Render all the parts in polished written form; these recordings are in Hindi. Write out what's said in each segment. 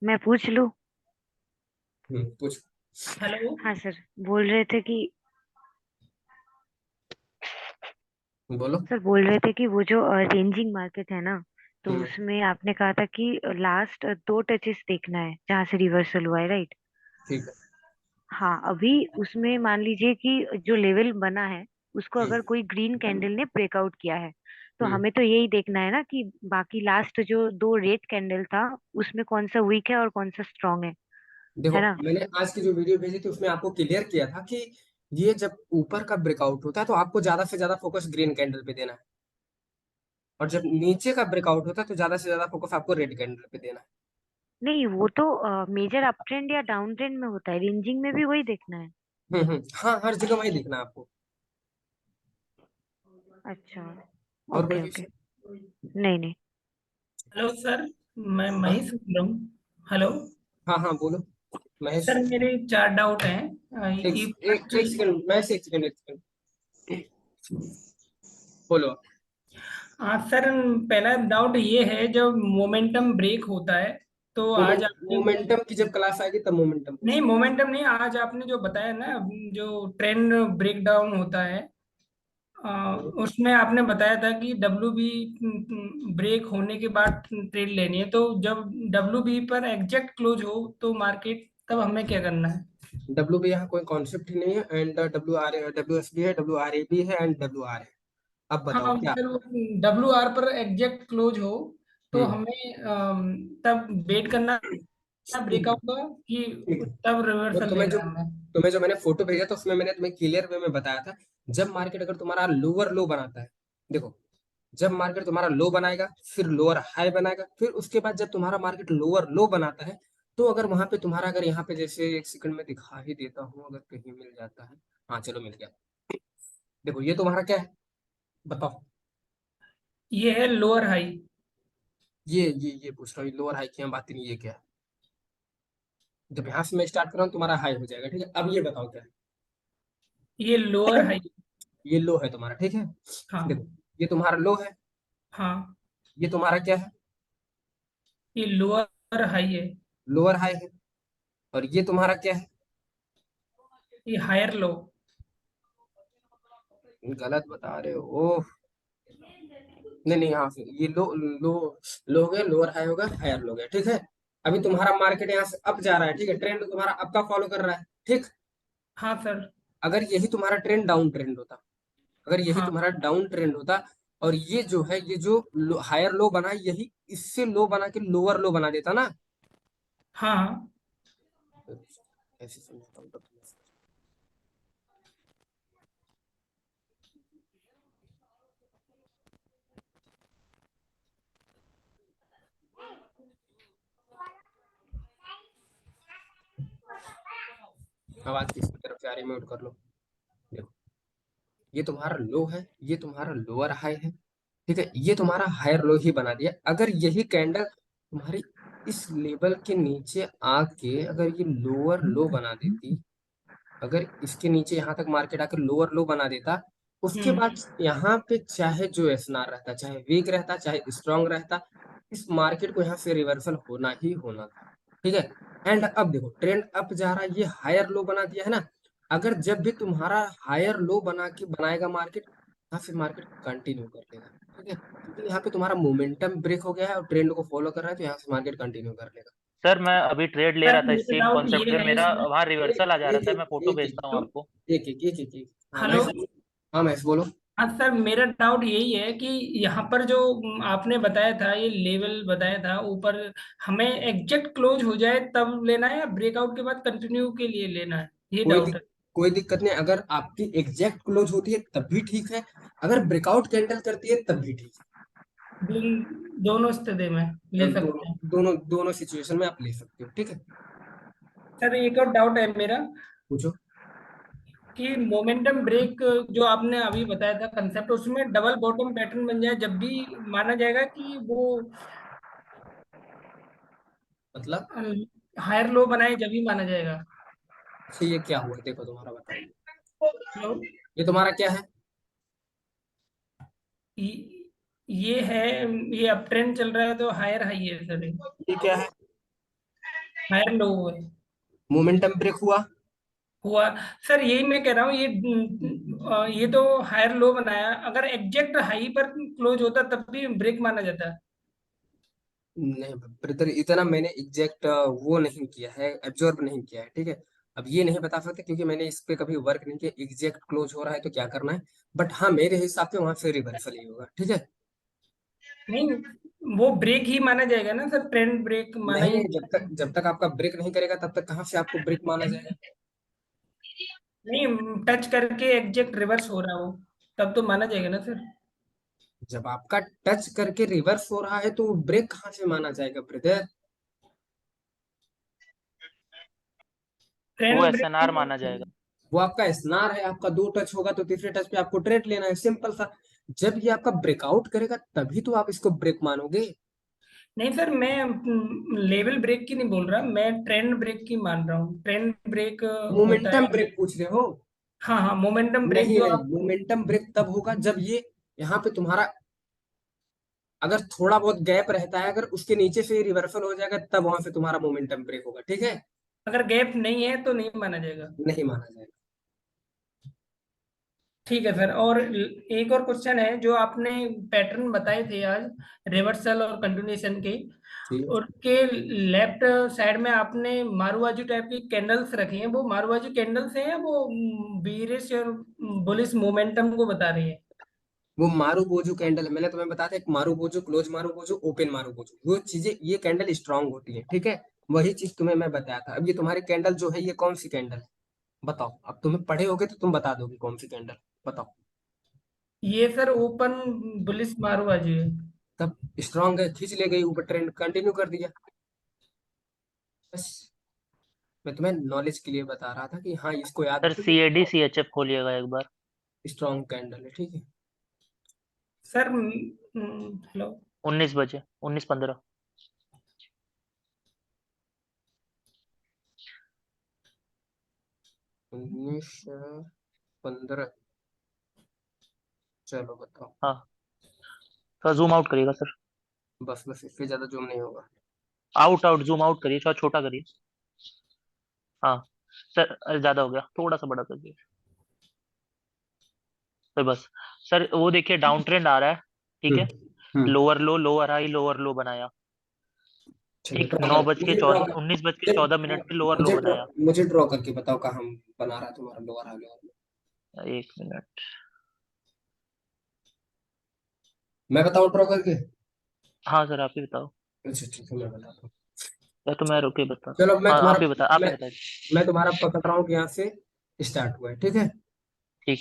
मैं पूछ लूं? पूछ। हेलो। हाँ सर। बोल रहे थे कि बोलो। सर बोल रहे थे कि वो जो रेंजिंग मार्केट है ना, तो हम्म। उसमें आपने कहा था कि लास्ट दो टचेस देखना है जहां से रिवर्सल हुआ है, राइट? ठीक है। हाँ, अभी उसमें मान लीजिए कि जो लेवल बना है उसको हम्म। अगर कोई ग्रीन कैंडल ने ब्रेकआउट किया है, तो हम्म। हमें तो यही देखना है ना कि बाकी लास्ट जो दो रेड कैंडल था उसमें कौन सा वीक है और कौन सा स्ट्रांग देखो, है ना? मैंने आज की जो वीडियो भेजी थी उसमें आपको क्लियर किया था कि ये जब ऊपर का ब्रेकआउट होता है तो आपको ज्यादा से ज्यादा फोकस ग्रीन कैंडल पे देना है, और जब नीचे का ब्रेकआउट होता है तो ज्यादा से ज्यादा फोकस आपको रेड कैंडल पे देना है। नहीं, वो तो मेजर अप ट्रेंड या डाउन ट्रेंड में होता है, रेंजिंग में भी वही देखना है। हाँ, हर जगह वही देखना है आपको। अच्छा। और कोई ओके ओके। क्वेश्चन? नहीं नहीं। हेलो सर, मैं हाँ महेश बोल रहा हूँ। हेलो। हाँ हाँ, बोलो महेश। सर मेरे चार डाउट हैं। एक ये एक फर्स्ट। एक सेकंड महेश, एक सेकंड, एक सेकंड। बोलो। हाँ सर, पहला डाउट ये है, जब मोमेंटम ब्रेक होता है तो आज आपने मोमेंटम की जब क्लास आएगी तब मोमेंटम नहीं, पूछना। मोमेंटम नहीं, आज आपने जो बताया ना, जो ट्रेंड ब्रेक डाउन होता है, उसमें आपने बताया था कि डब्ल्यू बी ब्रेक होने के बाद ट्रेड लेनी है, तो जब डब्ल्यू बी पर एग्जैक्ट क्लोज हो तो मार्केट, तब हमें क्या करना है? डब्ल्यू बी यहाँ कोई कॉन्सेप्ट ही नहीं है, and W R W S B है, डब्ल्यू आर ए बी है, एंड डब्ल्यू आर है। अब हाँ, बताओ क्या। अगर वो डब्ल्यू आर पर एग्जैक्ट क्लोज हो तो हम्म। हमें तब वेट करना है ब्रेकआउट का, कि ठीक है। तब तो रिवर्सल लेना है हमें? तुम्हें जो मैंने फोटो भेजा था उसमें मैंने तुम्हें क्लियर वे में बताया था। जब मार्केट अगर तुम्हारा लोअर लो बनाता है, देखो, जब मार्केट तुम्हारा लो बनाएगा फिर लोअर हाई बनाएगा, फिर उसके बाद जब तुम्हारा मार्केट लोअर लो बनाता है, तो अगर वहां पे तुम्हारा, अगर यहाँ पे जैसे एक सेकंड में दिखा ही देता हूँ अगर कहीं मिल जाता है। हाँ चलो, मिल गया। देखो ये तुम्हारा क्या है, बताओ। ये है लोअर हाई। ये पूछ रहा हूँ, लोअर हाई की हम बात नहीं, ये क्या है? जब यहाँ से मैं स्टार्ट कर रहा हूँ तुम्हारा हाई हो जाएगा, ठीक है। अब ये बताओ क्या ये लोअर है। हाई। ये लो है तुम्हारा, ठीक है। देखो, हाँ। ये तुम्हारा लो है, हाँ, ये तुम्हारा क्या है, ये लोअर हाई है। लोअर हाई है, और ये तुम्हारा क्या है? ये हायर लो। गलत बता रहे हो। नहीं नहीं, हाँ ये लो लो, लो हो गया, लोअर हाई होगा, हायर लो हो गया, ठीक है। अभी तुम्हारा मार्केट यहाँ से अप जा रहा है, ठीक है, ट्रेंड तुम्हारा अप का फॉलो कर रहा है, ठीक। हाँ सर। अगर यही तुम्हारा ट्रेंड डाउन ट्रेंड होता, अगर यही हाँ। तुम्हारा डाउन ट्रेंड होता, और ये जो है, ये जो हायर लो बना है, यही इससे लो बना के लोअर लो बना देता ना। हाँ। ऐसे समझाता हूँ तब तुम्हें। आवाज किसकी तरफ से आ रही है, म्यूट कर लो। देखो, ये तुम्हारा लो है, ये तुम्हारा लोअर हाई है, ठीक है, ये तुम्हारा हायर लो ही बना दिया। अगर यही कैंडल तुम्हारी इस लेवल के नीचे आके अगर ये लोअर लो बना देती, अगर इसके नीचे यहाँ तक मार्केट आकर लोअर लो बना देता, उसके हम्म। बाद यहाँ पे चाहे जो एसएनआर रहता, चाहे वीक रहता, चाहे स्ट्रांग रहता, इस मार्केट को यहाँ से रिवर्सल होना ही होना था, ठीक है। एंड अब देखो, ट्रेंड अप जा रहा है, ये हायर लो बना दिया है ना। अगर जब भी तुम्हारा हायर लो बना के बनाएगा मार्केट, यहाँ से मार्केट कंटिन्यू कर लेगा, ठीक है, क्योंकि यहाँ पे तुम्हारा मोमेंटम ब्रेक हो गया है और ट्रेंड को फॉलो कर रहा है, तो यहाँ से मार्केट कंटिन्यू कर लेगा। सर मैं अभी ट्रेड ले सर रहा था इस मेरा सेम डाउट कॉन्सेप्ट ये पे, है मेरा इसमें। वहां एक रिवर्सल आ जा रहा एक था। एक मैं फोटो एक भेजता हूँ तो आपको। एक हाँ हेलो। महेश। हाँ महेश, बोलो। हाँ सर, मेरा डाउट यही है कि यहाँ पर जो आपने बताया था, ये लेवल बताया था ऊपर, हमें एग्जैक्ट क्लोज हो जाए तब लेना है या ब्रेकआउट के बाद कंटिन्यू के लिए लेना है? ये कोई डाउट दिक, है। कोई दिक्कत नहीं, अगर आपकी एग्जैक्ट क्लोज होती है तब भी ठीक है, अगर ब्रेकआउट कैंडल करती है तब भी ठीक दोनों स्थिति में है। ले दोनों सकते हैं। दोनों दोनों सिचुएशन में आप ले सकते हो, ठीक है। सर एक और डाउट है मेरा, पूछो। कि मोमेंटम ब्रेक जो आपने अभी बताया था कंसेप्ट, उसमें डबल बॉटम पैटर्न बन जाए जब भी माना जाएगा कि वो मतलब, हायर लो बनाए जब भी माना जाएगा? अच्छा ये क्या हुआ, देखो तुम्हारा बताओ। लो। ये तुम्हारा क्या है? ये है, ये अप ट्रेंड चल रहा है तो हायर हाई है सर। ये क्या है? हायर लो है। मोमेंटम ब्रेक हुआ। हुआ। सर यही मैं कह रहा हूँ, ये तो हायर लो बनाया, अगर एग्जैक्ट हाई पर क्लोज होता तब भी ब्रेक माना जाता। नहीं ब्रदर, इतना मैंने एग्जैक्ट वो नहीं किया है, एब्जॉर्ब नहीं किया है, ठीक है। अब ये नहीं बता सकते क्योंकि मैंने इस पे कभी वर्क नहीं किया एग्जैक्ट क्लोज हो रहा है तो क्या करना है। बट हाँ, मेरे हिसाब से वहां से रिवर्सल ही होगा, ठीक है। नहीं, वो ब्रेक ही माना जाएगा ना सर, ट्रेंड ब्रेक माना नहीं ही। नहीं, जब तक आपका ब्रेक नहीं करेगा तब तक कहाँ से आपको ब्रेक माना जाएगा। नहीं, टच करके एग्जैक्ट रिवर्स हो रहा हो तब तो माना जाएगा ना सर। जब आपका टच करके रिवर्स हो रहा है तो वो ब्रेक कहाँ से माना जाएगा ब्रदर। वो ट्रेंड एसएनआर ब्रेक। माना जाएगा। वो आपका स्नार है, आपका दो टच होगा तो तीसरे टच पे आपको ट्रेड लेना है, सिंपल सा। जब ये आपका ब्रेकआउट करेगा तभी तो आप इसको ब्रेक मानोगे। नहीं सर, मैं लेवल ब्रेक की नहीं बोल रहा, मैं ट्रेंड ब्रेक की मान रहा हूँ। ट्रेंड ब्रेक होता मोमेंटम है। ब्रेक पूछ रहे हो। हाँ हाँ, मोमेंटम ब्रेक नहीं जो नहीं, आप। मोमेंटम ब्रेक तब होगा जब ये यहाँ पे तुम्हारा अगर थोड़ा बहुत गैप रहता है, अगर उसके नीचे से रिवर्सल हो जाएगा तब वहां से तुम्हारा मोमेंटम ब्रेक होगा, ठीक है। अगर गैप नहीं है तो नहीं माना जाएगा। नहीं माना जाएगा। ठीक है सर। और एक और क्वेश्चन है, जो आपने पैटर्न बताए थे आज रिवर्सल और कंटिन्यूएशन के, ठीक है। उसके लेफ्ट साइड में आपने मारुवाजू टाइप की कैंडल्स रखी हैं, वो मारुवाजू कैंडल्स हैं या वो बीरिश और बुलिश मोमेंटम को बता रही है? वो मारू बोजू कैंडल है, मैंने तुम्हें बताया था, एक मारू बोजू, क्लोज मारू बोजू, ओपन मारू बोजू, वो चीजें ये कैंडल स्ट्रांग होती है, ठीक है। वही चीज तुम्हें मैं बताया था। अब ये तुम्हारी कैंडल जो है ये कौन सी कैंडल है बताओ। अब तुम्हें पढ़े होगे तो तुम बता दोगे कौन सी कैंडल। बताओ। ये सर ओपन बुलिश मारुवाजू है। तब स्ट्रांग है, खींच ले गई ऊपर, ट्रेंड कंटिन्यू कर दिया। बस मैं तुम्हें नॉलेज के लिए बता रहा था कि हाँ इसको याद सर रखो, सीएडी सीएचएफ खोलिएगा एक बार। स्ट्रांग कैंडल है, ठीक है। Sir hello. 19 बजे, 19:15। 19:15। चलो बताओ। हाँ, थोड़ा जूम आउट करिएगा सर। बस बस, इससे ज्यादा जूम नहीं होगा। आउट आउट जूम आउट करिए, थोड़ा छोटा करिए। हाँ सर, अरे ज्यादा हो गया, थोड़ा सा बड़ा करिए। तो बस। सर वो देखिए डाउन ट्रेंड आ रहा है, ठीक है। हम्म। Lower low, lower high, lower low बनाया। ठीक है, ठीक, ड्रॉ नौ कर, बज के मुझे ड्रॉ चौदह कर, 19:14 पे लोअर लो मुझे ड्रॉ बनाया। मुझे ड्रॉ करके बताओ कहाँ हम बना रहा है तुम्हारा लोअर हाई लोअर। 1 मिनट। मैं बताऊं ड्रॉ करके। हाँ सर, आप ही बताओ, अच्छा ठीक है, मैं बताता हूँ। या तो मैं रुके बता। चलो हाँ आप ही बता, आप ही मैं बताइए। मैं तुम्हारा पकड़ रहा हूँ कि यहाँ से स्टार्ट हुआ है, ठीक है। ठीक।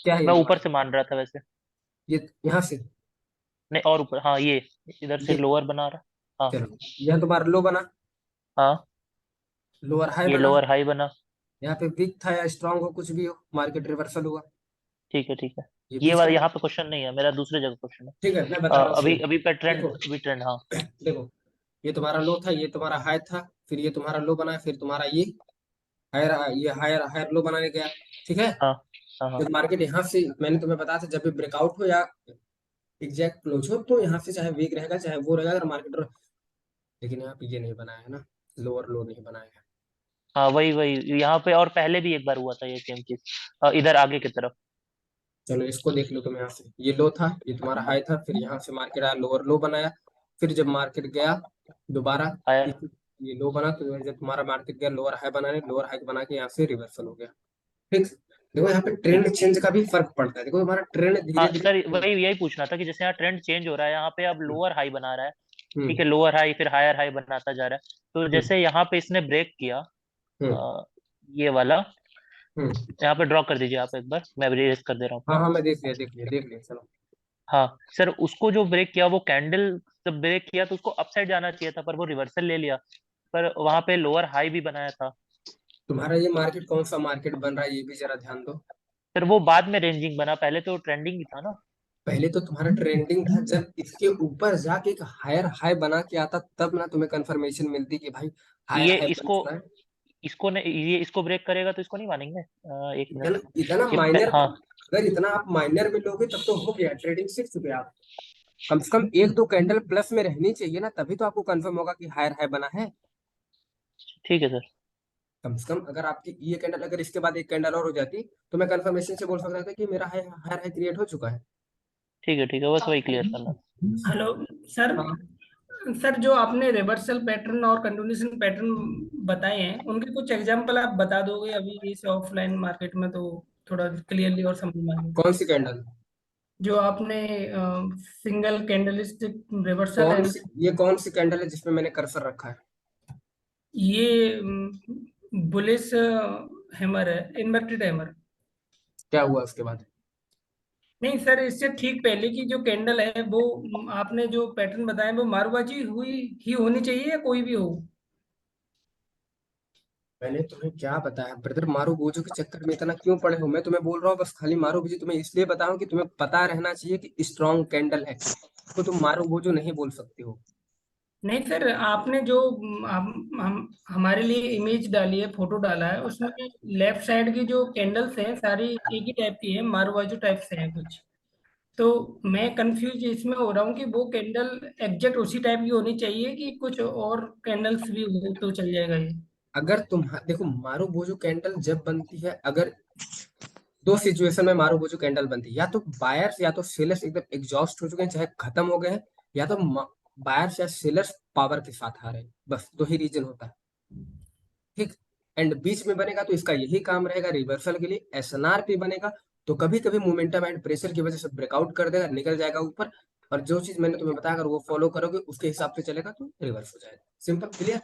क्या है ये मैं ऊपर तुम्हारा, से मान रहा था वैसे। ये यहाँ से, नहीं, और ऊपर, हाँ ये इधर से ये, लोअर बना रहा। हाँ। चलो यह तुम्हारा लो बना, हाँ, लोअर हाई ये बना। लोअर हाई बना। यहाँ पे वीक था या स्ट्रांग हो कुछ भी हो, मार्केट रिवर्सल हुआ, ठीक है, ठीक है। ये ये बीच वाला का। यहाँ पे क्वेश्चन नहीं है मेरा, दूसरे जगह क्वेश्चन है। ठीक है, मैं बता रहा हूँ अभी सुनो। अभी पे ट्रेंड, देखो अभी ट्रेंड, हाँ। देखो, ये तुम्हारा लो था, ये तुम्हारा हाई था, फिर ये तुम्हारा लो बना, फिर तुम्हारा ये हायर, ये हायर हायर लो बनाने गया, ठीक है। हाँ हाँ हाँ। जब मार्केट यहाँ से, मैंने तुम्हें बताया था जब भी ब्रेकआउट हो या एग्जैक्ट क्लोज हो तो यहाँ से चाहे वीक रहेगा चाहे वो रहेगा, अगर मार्केट, लेकिन यहाँ पे ये नहीं बनाया है ना, लोअर लो नहीं बनाया है। हाँ वही वही, यहाँ पे और पहले भी एक बार हुआ था ये सेम चीज, इधर आगे की तरफ। चलो इसको देख लो तुम, यहाँ से ये लो था, ये तुम्हारा हाई था, फिर यहाँ से मार्केट आया लोअर लो बनाया, फिर जब मार्केट गया दोबारा, आया। ये लो बना, तो जब तुम्हारा मार्केट गया लोअर हाई बनाने, लोअर हाई बना के यहाँ से रिवर्सल हो गया, ठीक। देखो यहाँ पे ठीक। ट्रेंड चेंज का भी फर्क पड़ता है, देखो तुम्हारा ट्रेंड हाँ धीरे धीरे। सर, वही यही पूछना था कि जैसे यहाँ ट्रेंड चेंज हो रहा है, यहाँ पे अब लोअर हाई बना रहा है। ठीक हम्म है, लोअर हाई फिर हायर हाई बनाता जा रहा है। तो हम्म जैसे यहाँ पे इसने ब्रेक किया, हम्म अ, ये वाला, हम्म। यहाँ पे ड्रॉ कर दीजिए आप एक बार, मैं रेस कर दे रहा हूँ हाँ अपना। हाँ, मैं देख लिया चलो। हाँ सर, उसको जो ब्रेक किया वो कैंडल, जब ब्रेक किया तो उसको अपसाइड जाना चाहिए था, पर वो रिवर्सल ले लिया। पर वहां पे लोअर हाई भी बनाया था। तुम्हारा ये मार्केट कौन सा मार्केट बन रहा है ये भी जरा ध्यान दो। फिर वो बाद में रेंजिंग बना, पहले तो ट्रेंडिंग ही था ना। पहले तो तुम्हारा ट्रेंडिंग था, जब इसके ऊपर जाके एक हायर हाई बना के आता तब ना तुम्हें कंफर्मेशन मिलती कि भाई हायर ये हाई बन इसको, चुका है। इसको ने ये इसको ब्रेक करेगा तो इसको नहीं मानेंगे। 1 मिनट। इतना इतना ये माइनर, हाँ। अगर इतना आप माइनर में लोगे तब तो हो गया, ट्रेडिंग सीख चुके आप। कम से कम एक दो कैंडल प्लस में रहनी चाहिए ना, तभी तो आपको कंफर्म होगा कि हायर हाई बना है। ठीक है सर। कम से कम अगर आपकी ये कैंडल, अगर इसके बाद एक कैंडल और हो जाती तो मैं कंफर्मेशन से बोल सकता था कि मेरा हायर हाई क्रिएट हो चुका है। ठीक है, बस वही क्लियर करना। Hello sir. हाँ, सर जो आपने रिवर्सल पैटर्न और कंटिन्यूएशन पैटर्न बताए हैं उनके कुछ एग्जांपल आप बता दोगे अभी इस ऑफलाइन मार्केट में, तो थोड़ा क्लियरली और समझ में आ जाए। कौन सी कैंडल? जो आपने सिंगल कैंडलस्टिक रिवर्सल कौन एंड सी, ये कौन सी कैंडल है जिसमें मैंने कर्सर रखा है? ये बुलिश हैमर है, इन्वर्टेड हैमर। क्या हुआ उसके बाद? नहीं सर, इससे ठीक पहले की जो कैंडल है वो आपने जो पैटर्न बताया वो मारूबाजी हुई ही होनी चाहिए या कोई भी हो? मैंने तुम्हें क्या बताया ब्रदर, मारू बोझो के चक्कर में इतना क्यों पड़े हो? मैं तुम्हें बोल रहा हूँ बस खाली मारू बोझो, तुम्हें इसलिए बताऊं कि तुम्हें पता रहना चाहिए कि स्ट्रॉन्ग कैंडल है, तो तुम मारू बोझो नहीं बोल सकते हो। नहीं सर, आपने जो हम हमारे लिए इमेज डाली है, फोटो डाला है, उसमें लेफ्ट साइड की जो कैंडल्स हैं सारी एक ही टाइप की है, मारूबाजू टाइप से है कुछ। तो मैं कंफ्यूज इसमें हो रहा हूँ कि वो कैंडल एग्जैक्ट उसी टाइप की होनी चाहिए कि कुछ और कैंडल्स भी हो तो चल जाएगा ये? अगर तुम देखो, मारू बोझो कैंडल जब बनती है, अगर दो सिचुएशन में मारू बोझो कैंडल बनती है, या तो बायर्स या तो सेलर्स एकदम एग्जॉस्ट हो चुके हैं, चाहे खत्म हो गए हैं, या तो बायर्स या सेलर्स पावर के साथ आ रहे हैं, बस दो ही रीजन होता है। ठीक। एंड बीच में बनेगा तो इसका यही काम रहेगा रिवर्सल के लिए, एसएनआर पे बनेगा तो कभी कभी मोमेंटम एंड प्रेशर की वजह से ब्रेकआउट कर देगा, निकल जाएगा ऊपर, और जो चीज मैंने तुम्हें बताया अगर वो फॉलो करोगे उसके हिसाब से चलेगा तो रिवर्स हो जाएगा। Simple, clear?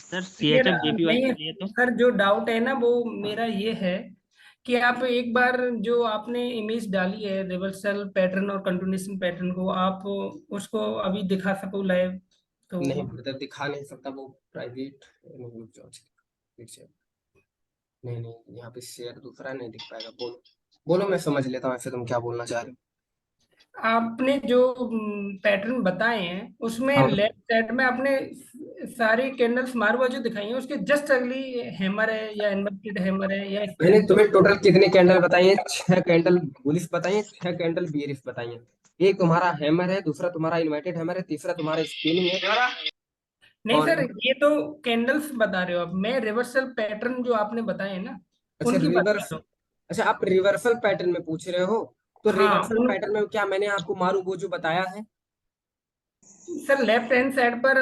Sir clear. CHF JPY नहीं के लिए तो सर, जो डाउट है ना वो मेरा ये है कि आप एक बार जो आपने इमेज डाली है रिवर्सल पैटर्न और कंटिन्यूएशन पैटर्न को, आप उसको अभी दिखा सको लाइव तो? नहीं ब्रदर, दिखा नहीं सकता, वो प्राइवेट। नहीं नहीं, यहाँ पे शेयर दूसरा नहीं दिख पाएगा। बोलो बोलो, मैं समझ लेता हूँ ऐसे तुम क्या बोलना चाह रहे आपने जो पैटर्न बताए हैं उसमें हो। लेफ्ट साइड में आपने सारी कैंडल्स मार्वाजू दिखाई है, उसके जस्ट अगली हैमर है या इन्वर्टेड हैमर है या मैंने स्पिनिंग? तुम्हें टोटल कितनी कैंडल बताई है? 6 कैंडल बुलिश बताई है, 6 कैंडल बियरिश बताई है। एक तुम्हारा हैमर है, दूसरा तुम्हारा इन्वर्टेड हैमर है, तीसरा तुम्हारा स्पिनिंग है। नहीं और सर, ये तो कैंडल्स बता रहे हो, अब मैं रिवर्सल पैटर्न जो आपने बताए हैं ना अच्छा उनकी बात कर रिवर्स, रहा हूँ। अच्छा आप रिवर्सल पैटर्न में पूछ रहे हो? तो हाँ रिवर्सल पैटर्न में क्या मैंने आपको मारू बोझू बताया है? सर, लेफ्ट हैंड साइड पर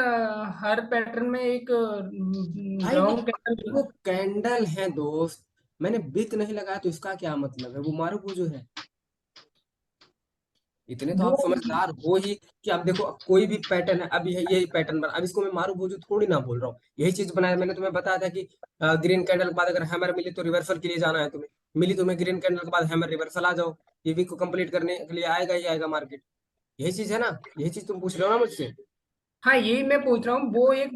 हर पैटर्न में एक भाई राउंड कैंडल। वो कैंडल है दोस्त, मैंने बिक नहीं लगाया तो इसका क्या मतलब है वो मारू बोझू है? इतने तो वो आप समझदार हो ही कि अब देखो, अब कोई भी पैटर्न है, अब यही पैटर्न बना, अब इसको मैं मारू बोझू थोड़ी ना बोल रहा हूँ, यही चीज बनाया। मैंने तुम्हें बताया था कि ग्रीन कैंडल के बाद अगर हैमर मिली तो रिवर्सल के लिए जाना है तुम्हें, मिली तुम्हें ग्रीन कैंडल के बाद हैमर, रिवर्सल आ जाओ, ये वीक को कंप्लीट करने के लिए आएगा ही आएगा मार्केट। यही चीज है ना, यही चीज तुम पूछ रहे हो ना मुझसे? हाँ, यही मैं पूछ रहा हूँ, वो एक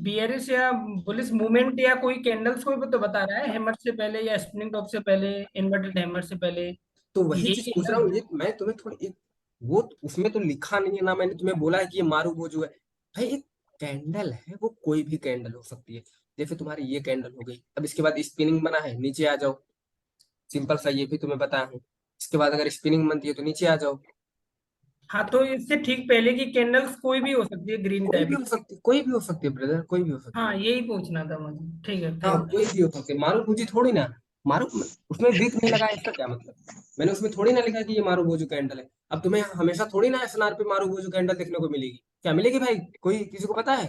बियरिश या बुलिश मूवमेंट या कोई कैंडल्स को भी तो बता रहा है, हैमर से पहले या स्पिनिंग टॉप से पहले, इन्वर्टेड हैमर से पहले। तो वही यही चीज है पूछ ना? रहा हूँ, ये मैं तुम्हें थोड़ी वो उसमें तो लिखा नहीं है ना, मैंने तुम्हें बोला है कि ये मारू बोझू है। भाई एक कैंडल है, वो कोई भी कैंडल हो सकती है। जैसे तुम्हारी ये कैंडल हो गई, अब इसके बाद स्पिनिंग बना है, नीचे आ जाओ, सिंपल सा, ये भी तुम्हें बताया हूँ। इसके बाद अगर स्पिनिंग बनती है तो नीचे आ जाओ। हाँ, तो इससे ठीक पहले की कैंडल्स कोई भी हो सकती है ग्रीन कोई भी टाइप? हो सकती है, कोई भी हो सकती है ब्रदर, कोई भी हो सकती हाँ, यही पूछना था मुझे। ठीक है, है। हाँ थैंक कोई भी हो सकती है, मारू पूंजी थोड़ी ना। मारू, उसमें विक नहीं लगा इसका क्या मतलब? मैंने उसमें थोड़ी ना लिखा कि ये मारू बोझू कैंडल है। अब तुम्हें हमेशा थोड़ी ना एसएनआर पे मारू बोझू कैंडल देखने को मिलेगी, क्या मिलेगी भाई? कोई किसी को पता है?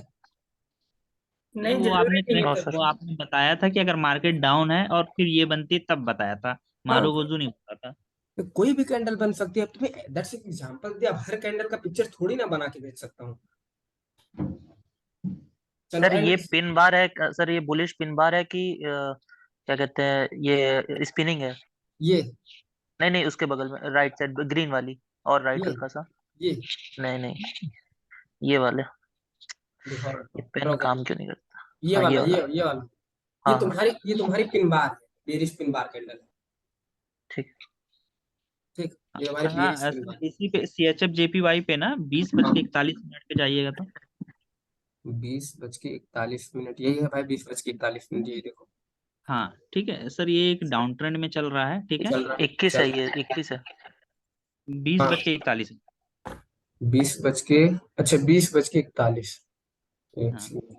नहीं, नहीं, जरूरी नहीं है हाँ सर। सर। वो आपने बताया था कि अगर मार्केट डाउन है और फिर ये बनती है तब बताया था, हाँ, मारूबोजू नहीं बताया था। तो कोई भी कैंडल बन सकती है। अब तुम्हें दैट्स एक एग्जांपल दिया, अब हर कैंडल का पिक्चर थोड़ी ना बना के भेज सकता हूँ। चलो सर एंड, ये पिन बार है सर, ये बुलिश पिन बार है कि क्या कहते हैं, ये स्पिनिंग है? ये नहीं नहीं, उसके बगल में राइट साइड ग्रीन वाली, और राइट ये हल्का सा। ये नहीं नहीं, ये वाले। दिखाओ, ये पेन करोगे? काम क्यों नहीं करता? ये हाँ, ये वाला, वाला। ये वाला, हाँ हाँ, ये तुम्हारी पिन बार है, बेरिश पिन बार कैंडल है। ठीक। ठीक, ये हमारी बेरिश हाँ पिन सर, बार। इसी पे CHF JPY पे ना 20:41 पे जाइएगा तो। 20:41 यही है भाई, 20:41 यही देखो। हाँ ठीक है सर, ये एक डाउन ट्रेंड में चल रहा है, ठीक है। चल रहा 21 चल है, रहा ये 21 है। बीस हाँ, बज के इकतालीस 20 बज के, अच्छा 20 बज के 41। एक हाँ सेकंड।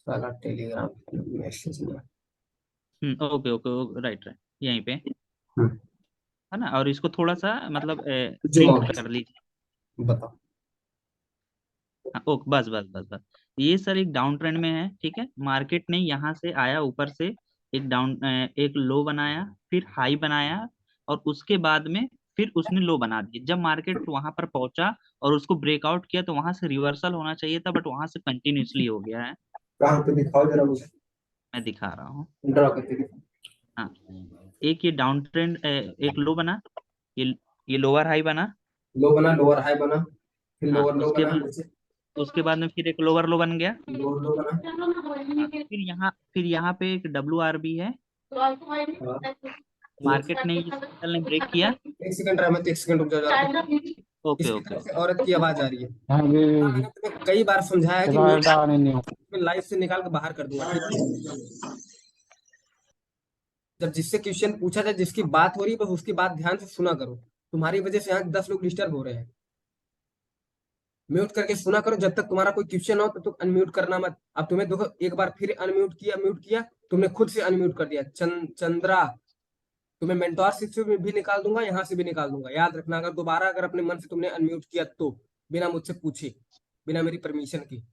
साला टेलीग्राम मैसेज में। ओके ओके राइट राइट, यहीं पे हम्म, है ना। और इसको थोड़ा सा मतलब जूम श्रिंक आउट कर लीजिए। बताओ। हाँ, ओके बस बस बस बस। ये सर एक डाउन ट्रेंड में है, ठीक है। मार्केट ने यहाँ से आया ऊपर से, एक लो बनाया, फिर हाई बनाया, और उसके बाद में फिर उसने लो बना दिया। जब मार्केट वहां पर पहुंचा और उसको ब्रेकआउट किया तो वहां से रिवर्सल होना चाहिए था, बट वहां से कंटिन्यूसली हो गया है। कहाँ पे दिखाओ जरा मुझे, मैं दिखा रहा हूँ। ड्रा करके दिखाओ। हाँ, एक ये डाउन ट्रेंड, एक लो बना, ये ये लोअर हाई बना। लो बना, लोअर हाई बना, फिर हाँ, लोअर लो उसके बना बाद नीचे, में फिर एक लोअर लो बन गया। लोअर लो बना। हाँ, फिर यहाँ पे एक डब्ल्यू आर बी है। हाँ, मार्केट ने, इस कैंडल ने ब्रेक किया। एक सेकंड रहमत, एक सेकंड रुक जाओ जरा। ओके इसकी ओके तरफ से ओके। औरत की आवाज आ रही है। हाँ, मैंने तुम्हें कई बार समझाया है कि मैं लाइफ से निकाल के बाहर कर दूंगा, ठीक है? जब जिससे क्वेश्चन पूछा जाए, जिसकी बात हो रही है, बस उसकी बात ध्यान से सुना करो। तुम्हारी वजह से यहाँ 10 लोग डिस्टर्ब हो रहे हैं। म्यूट करके सुना करो, जब तक तुम्हारा कोई क्वेश्चन हो तब तक अनम्यूट करना मत। अब तुम्हें देखो, एक बार फिर अनम्यूट किया, म्यूट किया, तुमने खुद से अनम्यूट कर दिया। चंद्रा, तुम्हें मेंटोरशिप से भी निकाल दूंगा, यहाँ से भी निकाल दूंगा। याद रखना, अगर दोबारा अगर अपने मन से तुमने अनम्यूट किया तो बिना मुझसे पूछे, बिना मेरी परमिशन की।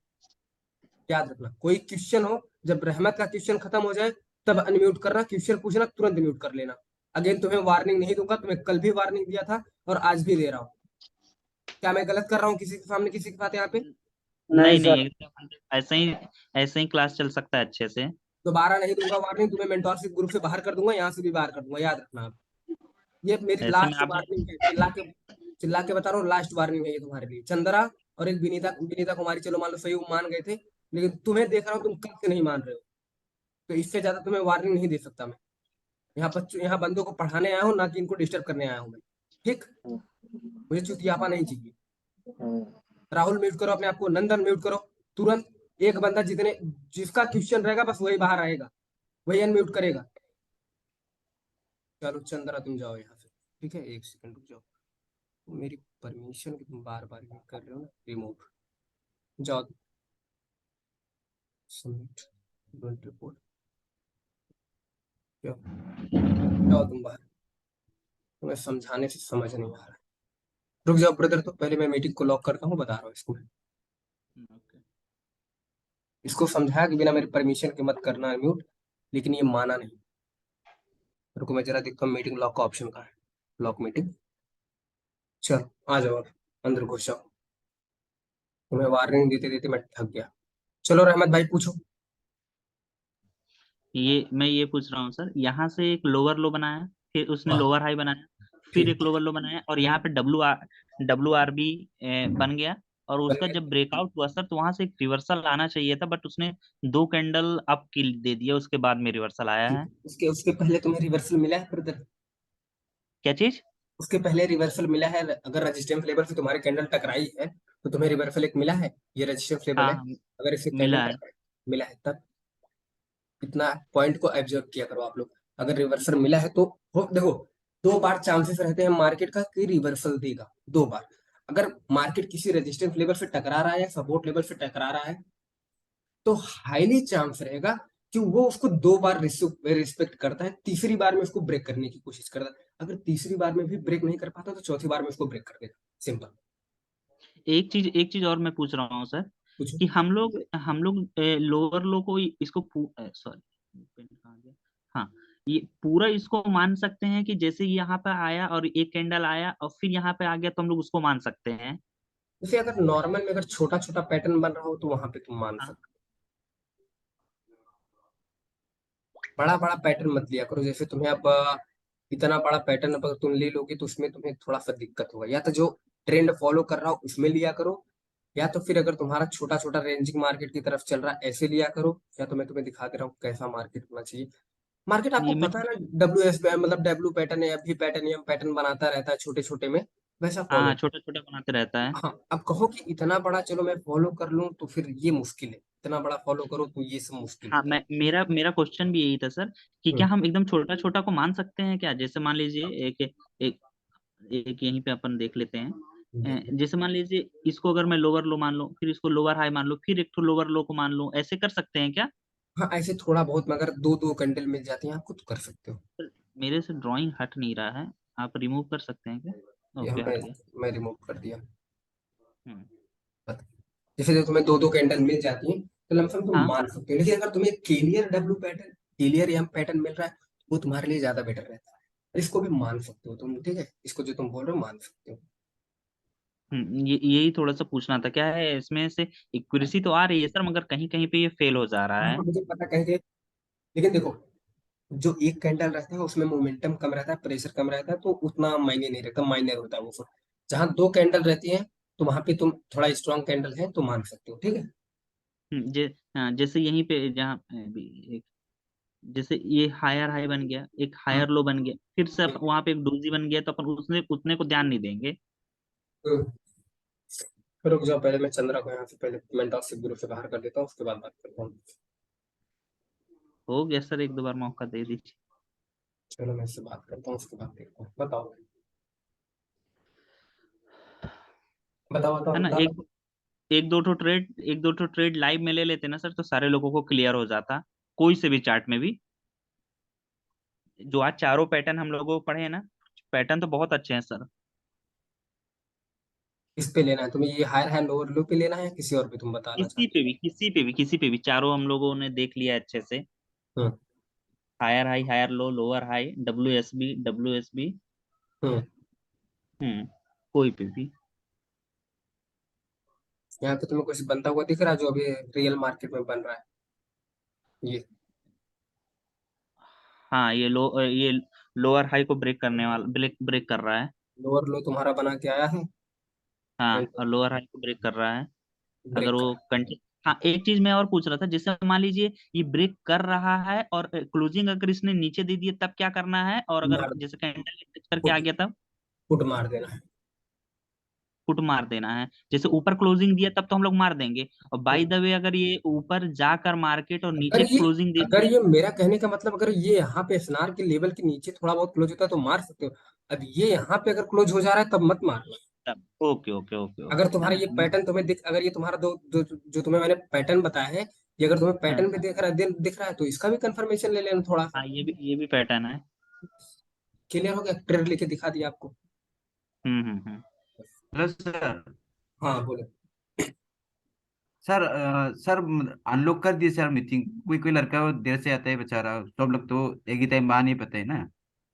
याद रखना, कोई क्वेश्चन हो, जब रहमत का क्वेश्चन खत्म हो जाए तब अनम्यूट करना, क्वेश्चन पूछना, तुरंत म्यूट कर लेना। अगेन तुम्हें वार्निंग नहीं दूंगा, तुम्हें कल भी वार्निंग दिया था और आज भी दे रहा हूँ। क्या मैं गलत कर रहा हूँ किसी के सामने, किसी के साथ यहाँ पे? नहीं नहीं, एकदम ऐसे ही क्लास चल सकता है अच्छे से। दोबारा नहीं दूंगा वार्निंग, तुम्हें मेंटोरशिप ग्रुप से बाहर कर दूंगा, यहाँ से भी बाहर कर दूंगा। याद रखना आप, ये मेरी ऐसे में लास्ट आपने, वार्निंग है। चिल्ला के बता रहा हूँ, लास्ट वार्निंग है ये तुम्हारे लिए। चंद्रा और एक विनीता, विनीता कुमारी, चलो मान लो सही वो मान गए थे, लेकिन तुम्हें देख रहा हूँ तुम कल से नहीं मान रहे हो, तो इससे ज्यादा तुम्हें वार्निंग नहीं दे सकता मैं। यहाँ बच्चों, यहाँ बंदों को पढ़ाने आया हूँ, ना कि इनको डिस्टर्ब करने आया हूँ मैं, ठीक? मुझे चुतियापा नहीं चाहिए। राहुल म्यूट करो अपने आप को, नंदन म्यूट करो तुरंत। एक बंदा जितने, जिसका क्वेश्चन रहेगा बस वही बाहर आएगा, वही अनम्यूट करेगा। चलो चंद्रा तुम जाओ यहाँ से, ठीक है? एक सेकंड रुक जाओ, मेरी परमिशन की तुम बार बार यूज कर रहे हो ना, रिमूव। जाओ, सबमिट, डोंट रिपोर्ट, जाओ, जाओ तुम बाहर। तुम्हें समझाने से समझ नहीं आ रहा है। रुक जाओ ब्रदर, तो पहले मैं मीटिंग को लॉक करता हूँ, बता रहा हूँ इसको। इसको समझाया कि बिना मेरी परमिशन के मत करना म्यूट, लेकिन ये माना नहीं। रुको मैं जरा देखता हूँ मीटिंग लॉक का ऑप्शन कहाँ है। लॉक मीटिंग, चलो आ जाओ, अब अंदर घुस जाओ। तुम्हें वार्निंग देते देते मैं थक गया। चलो रहमत भाई पूछो। ये मैं ये पूछ रहा हूँ सर, यहाँ से एक लोअर लो बनाया, फिर उसने हाँ, लोअर हाई बनाया, फिर एक ठीक। लोअर लो बनाया, और यहाँ पे डब्ल्यू आर बी बन गया। और उसका जब ब्रेकआउट हुआ सर, तो वहां से एक रिवर्सल आना चाहिए था, बट उसने दो कैंडल अप की दे दिया, उसके बाद में रिवर्सल आया ठीक है। है, उसके उसके पहले तुम्हें रिवर्सल मिला है ब्रदर? क्या चीज? उसके पहले रिवर्सल मिला है? अगर रेजिस्टेंस लेवल से तुम्हारी कैंडल टकराई है तो तुम्हें रिवर्सल एक मिला है, ये रेजिस्टेंस लेवल है। हाँ, अगर इससे कैंडल मिला है। टकराई, मिला है, तब इतना पॉइंट को ऑब्जर्व किया करो आप लोग। अगर रिवर्सल मिला है तो हो, देखो, दो बार चांसेस रहते हैं मार्केट का कि रिवर्सल देगा, दो बार। अगर मार्केट किसी रेजिस्टेंस लेवल से टकरा रहा है या सपोर्ट लेवल से टकरा रहा है, तो हाईली चांस रहेगा कि वो उसको दो बार रिस्पेक्ट करता है, तीसरी बार में उसको ब्रेक करने की कोशिश करता है। अगर तीसरी बार में भी ब्रेक नहीं कर पाता तो चौथी बार में उसको ब्रेक कर देगा, सिंपल। एक चीज और मैं पूछ रहा हूँ सर, पूछो। कि हम लोग लोअर लो को इसको सॉरी, हाँ, ये पूरा इसको मान सकते हैं कि जैसे यहाँ पे आया और एक कैंडल आया और फिर यहाँ पे आ गया, तो हम लोग उसको मान सकते हैं? जैसे अगर नॉर्मल में अगर छोटा छोटा पैटर्न बन रहा हो तो वहां पे तुम मान हाँ सकते हो। बड़ा बड़ा पैटर्न मत लिया करो। जैसे तुम्हें अब इतना बड़ा पैटर्न अगर तुम ले लोगे तो उसमें तुम्हें थोड़ा सा दिक्कत होगा। या तो जो ट्रेंड फॉलो कर रहा हो उसमें लिया करो, या तो फिर अगर तुम्हारा छोटा छोटा रेंजिंग मार्केट की तरफ चल रहा है ऐसे लिया करो। या तो मैं तुम्हें दिखा दे रहा हूँ कैसा मार्केट होना चाहिए। मार्केट आपको ये मैं, पता है ना, डब्ल्यू एस मतलब डब्ल्यू पैटर्न या भी पैटर्न या पैटर्न बनाता रहता है छोटे छोटे में, वैसा हाँ फॉलो। छोटा छोटा बनाते रहता है। हाँ, अब कहो कि इतना बड़ा चलो मैं फॉलो कर लूं तो फिर ये मुश्किल है। इतना बड़ा फॉलो करो तो ये सब मुश्किल हाँ, होता मैं है। मेरा मेरा क्वेश्चन भी यही था सर, कि क्या हम्म, हम एकदम छोटा छोटा को मान सकते हैं क्या? जैसे मान लीजिए एक एक एक यहीं पे अपन देख लेते हैं। हम्म। जैसे मान लीजिए इसको अगर मैं लोअर लो मान लूं, फिर इसको लोअर हाई मान लूं, फिर एक तो लोअर लो को मान लूं, ऐसे कर सकते हैं क्या? हाँ ऐसे थोड़ा बहुत, मगर दो दो कैंडल मिल जाती हैं आपको तो कर सकते हो। सर, मेरे से ड्राइंग हट नहीं रहा है, आप रिमूव कर सकते हैं क्या? ये ओके, मैं हट गया। मैं रिमूव कर दिया। हम्म। जैसे जब तुम्हें दो दो कैंडल मिल जाती है तो लमसम तुम हाँ, मान सकते हो, लेकिन अगर तुम्हें clear W pattern, clear M pattern मिल रहा है, वो तुम्हारे लिए ज्यादा बेटर रहता है। इसको भी मान सकते हो तुम, ठीक है, इसको जो तुम बोल रहे हो मान सकते हो। ये यही थोड़ा सा पूछना था, क्या है इसमें से एक्यूरेसी तो आ रही है सर, मगर कहीं कहीं पे ये फेल हो जा रहा हाँ है। मुझे पता कहेंगे, लेकिन देखो, जो एक कैंडल रहता है उसमें मोमेंटम कम रहता है, प्रेशर कम रहता है, तो उतना मायने नहीं रखता, माइनर होता है वो सब। जहाँ दो कैंडल रहती है तो वहां पे तुम थोड़ा स्ट्रांग कैंडल है तो मान सकते हो, ठीक है। हाँ, जैसे यहीं पे जहाँ जैसे ये हायर हाई बन गया, एक हम्म, हायर लो बन गया, फिर से वहां पे एक डोजी बन गया, तो अपन उसने उतने को ध्यान नहीं देंगे। हम्म। रुक जाओ, पहले मैं चंद्रा को यहाँ से पहले मेंटरशिप ग्रुप से बाहर कर देता हूँ, उसके बाद बात करता हूँ। हो गया सर, एक दो बार मौका दे दीजिए। चलो मैं इससे बात करता हूँ, उसके बाद देखता हूँ। बताओ बताओ बताओ है ना? बताओ। एक दो ठो ट्रेड लाइव में ले लेते ना सर, तो सारे लोगों को क्लियर हो जाता, कोई से भी चार्ट में भी। जो आज चारों पैटर्न हम लोगों को पढ़े हैं ना, पैटर्न तो बहुत अच्छे हैं सर। किस पे लेना है तुम्हें, ये हायर है लोअर लो पे लेना है, किसी और पे तुम बताना चाहते किसी पे भी चारों हम लोगों ने देख लिया अच्छे से। हो? Higher high, higher low, lower high, W S B. हम्म। हम्म। कोई पे भी। यहाँ पे तुम्हें कुछ बनता हुआ दिख रहा है जो अभी रियल मार्केट में बन रहा है? ये हाँ, ये लोअर हाई को ब्रेक करने वाला, ब्रेक ब्रेक कर रहा है। लोअर लो तुम्हारा बना के आया है हाँ, एंड और लोअर हाई को ब्रेक कर रहा है। अगर ब्रेक कर वो कंटिन्यू, हाँ, एक चीज मैं और पूछ रहा था, जैसे मान लीजिए ये ब्रेक कर रहा है और क्लोजिंग अगर इसने नीचे दे दिया, तब क्या करना है? और अगर मार, जैसे कैंडल करके आ पुट गया, तब पुट मार देना है। पुट मार देना है। जैसे ऊपर क्लोजिंग दिया तब तो हम लोग मार देंगे, और बाय द वे अगर ये ऊपर जाकर मार्केट और अगर नीचे ये क्लोजिंग दे अगर दिया। ये मेरा कहने का मतलब, अगर ये यहाँ पे एसएनआर के लेवल के नीचे थोड़ा बहुत क्लोज होता है तो मार सकते हो। अब ये यहाँ पे अगर क्लोज हो जा रहा है तब मत मारना। तब ओके ओके ओके अगर ओके, है तुम्हारा ना? ये पैटर्न तुम्हें दिख, अगर ये तुम्हारा दो, जो तुम्हें मैंने पैटर्न बताया है, ये अगर तुम्हें हाँ पैटर्न पे दिख रहा है तो इसका भी कंफर्मेशन ले लेना थोड़ा सा। हाँ, ये भी पैटर्न है। क्लियर हो गया, ट्रेड लेके दिखा दिया आपको। हम्म। Hello sir. हाँ बोलो। सर सर अनलॉक कर दिए सर मीटिंग। कोई कोई लड़का वो देर से आता है बेचारा, सब लोग तो एक ही टाइम आ नहीं पाते हैं ना।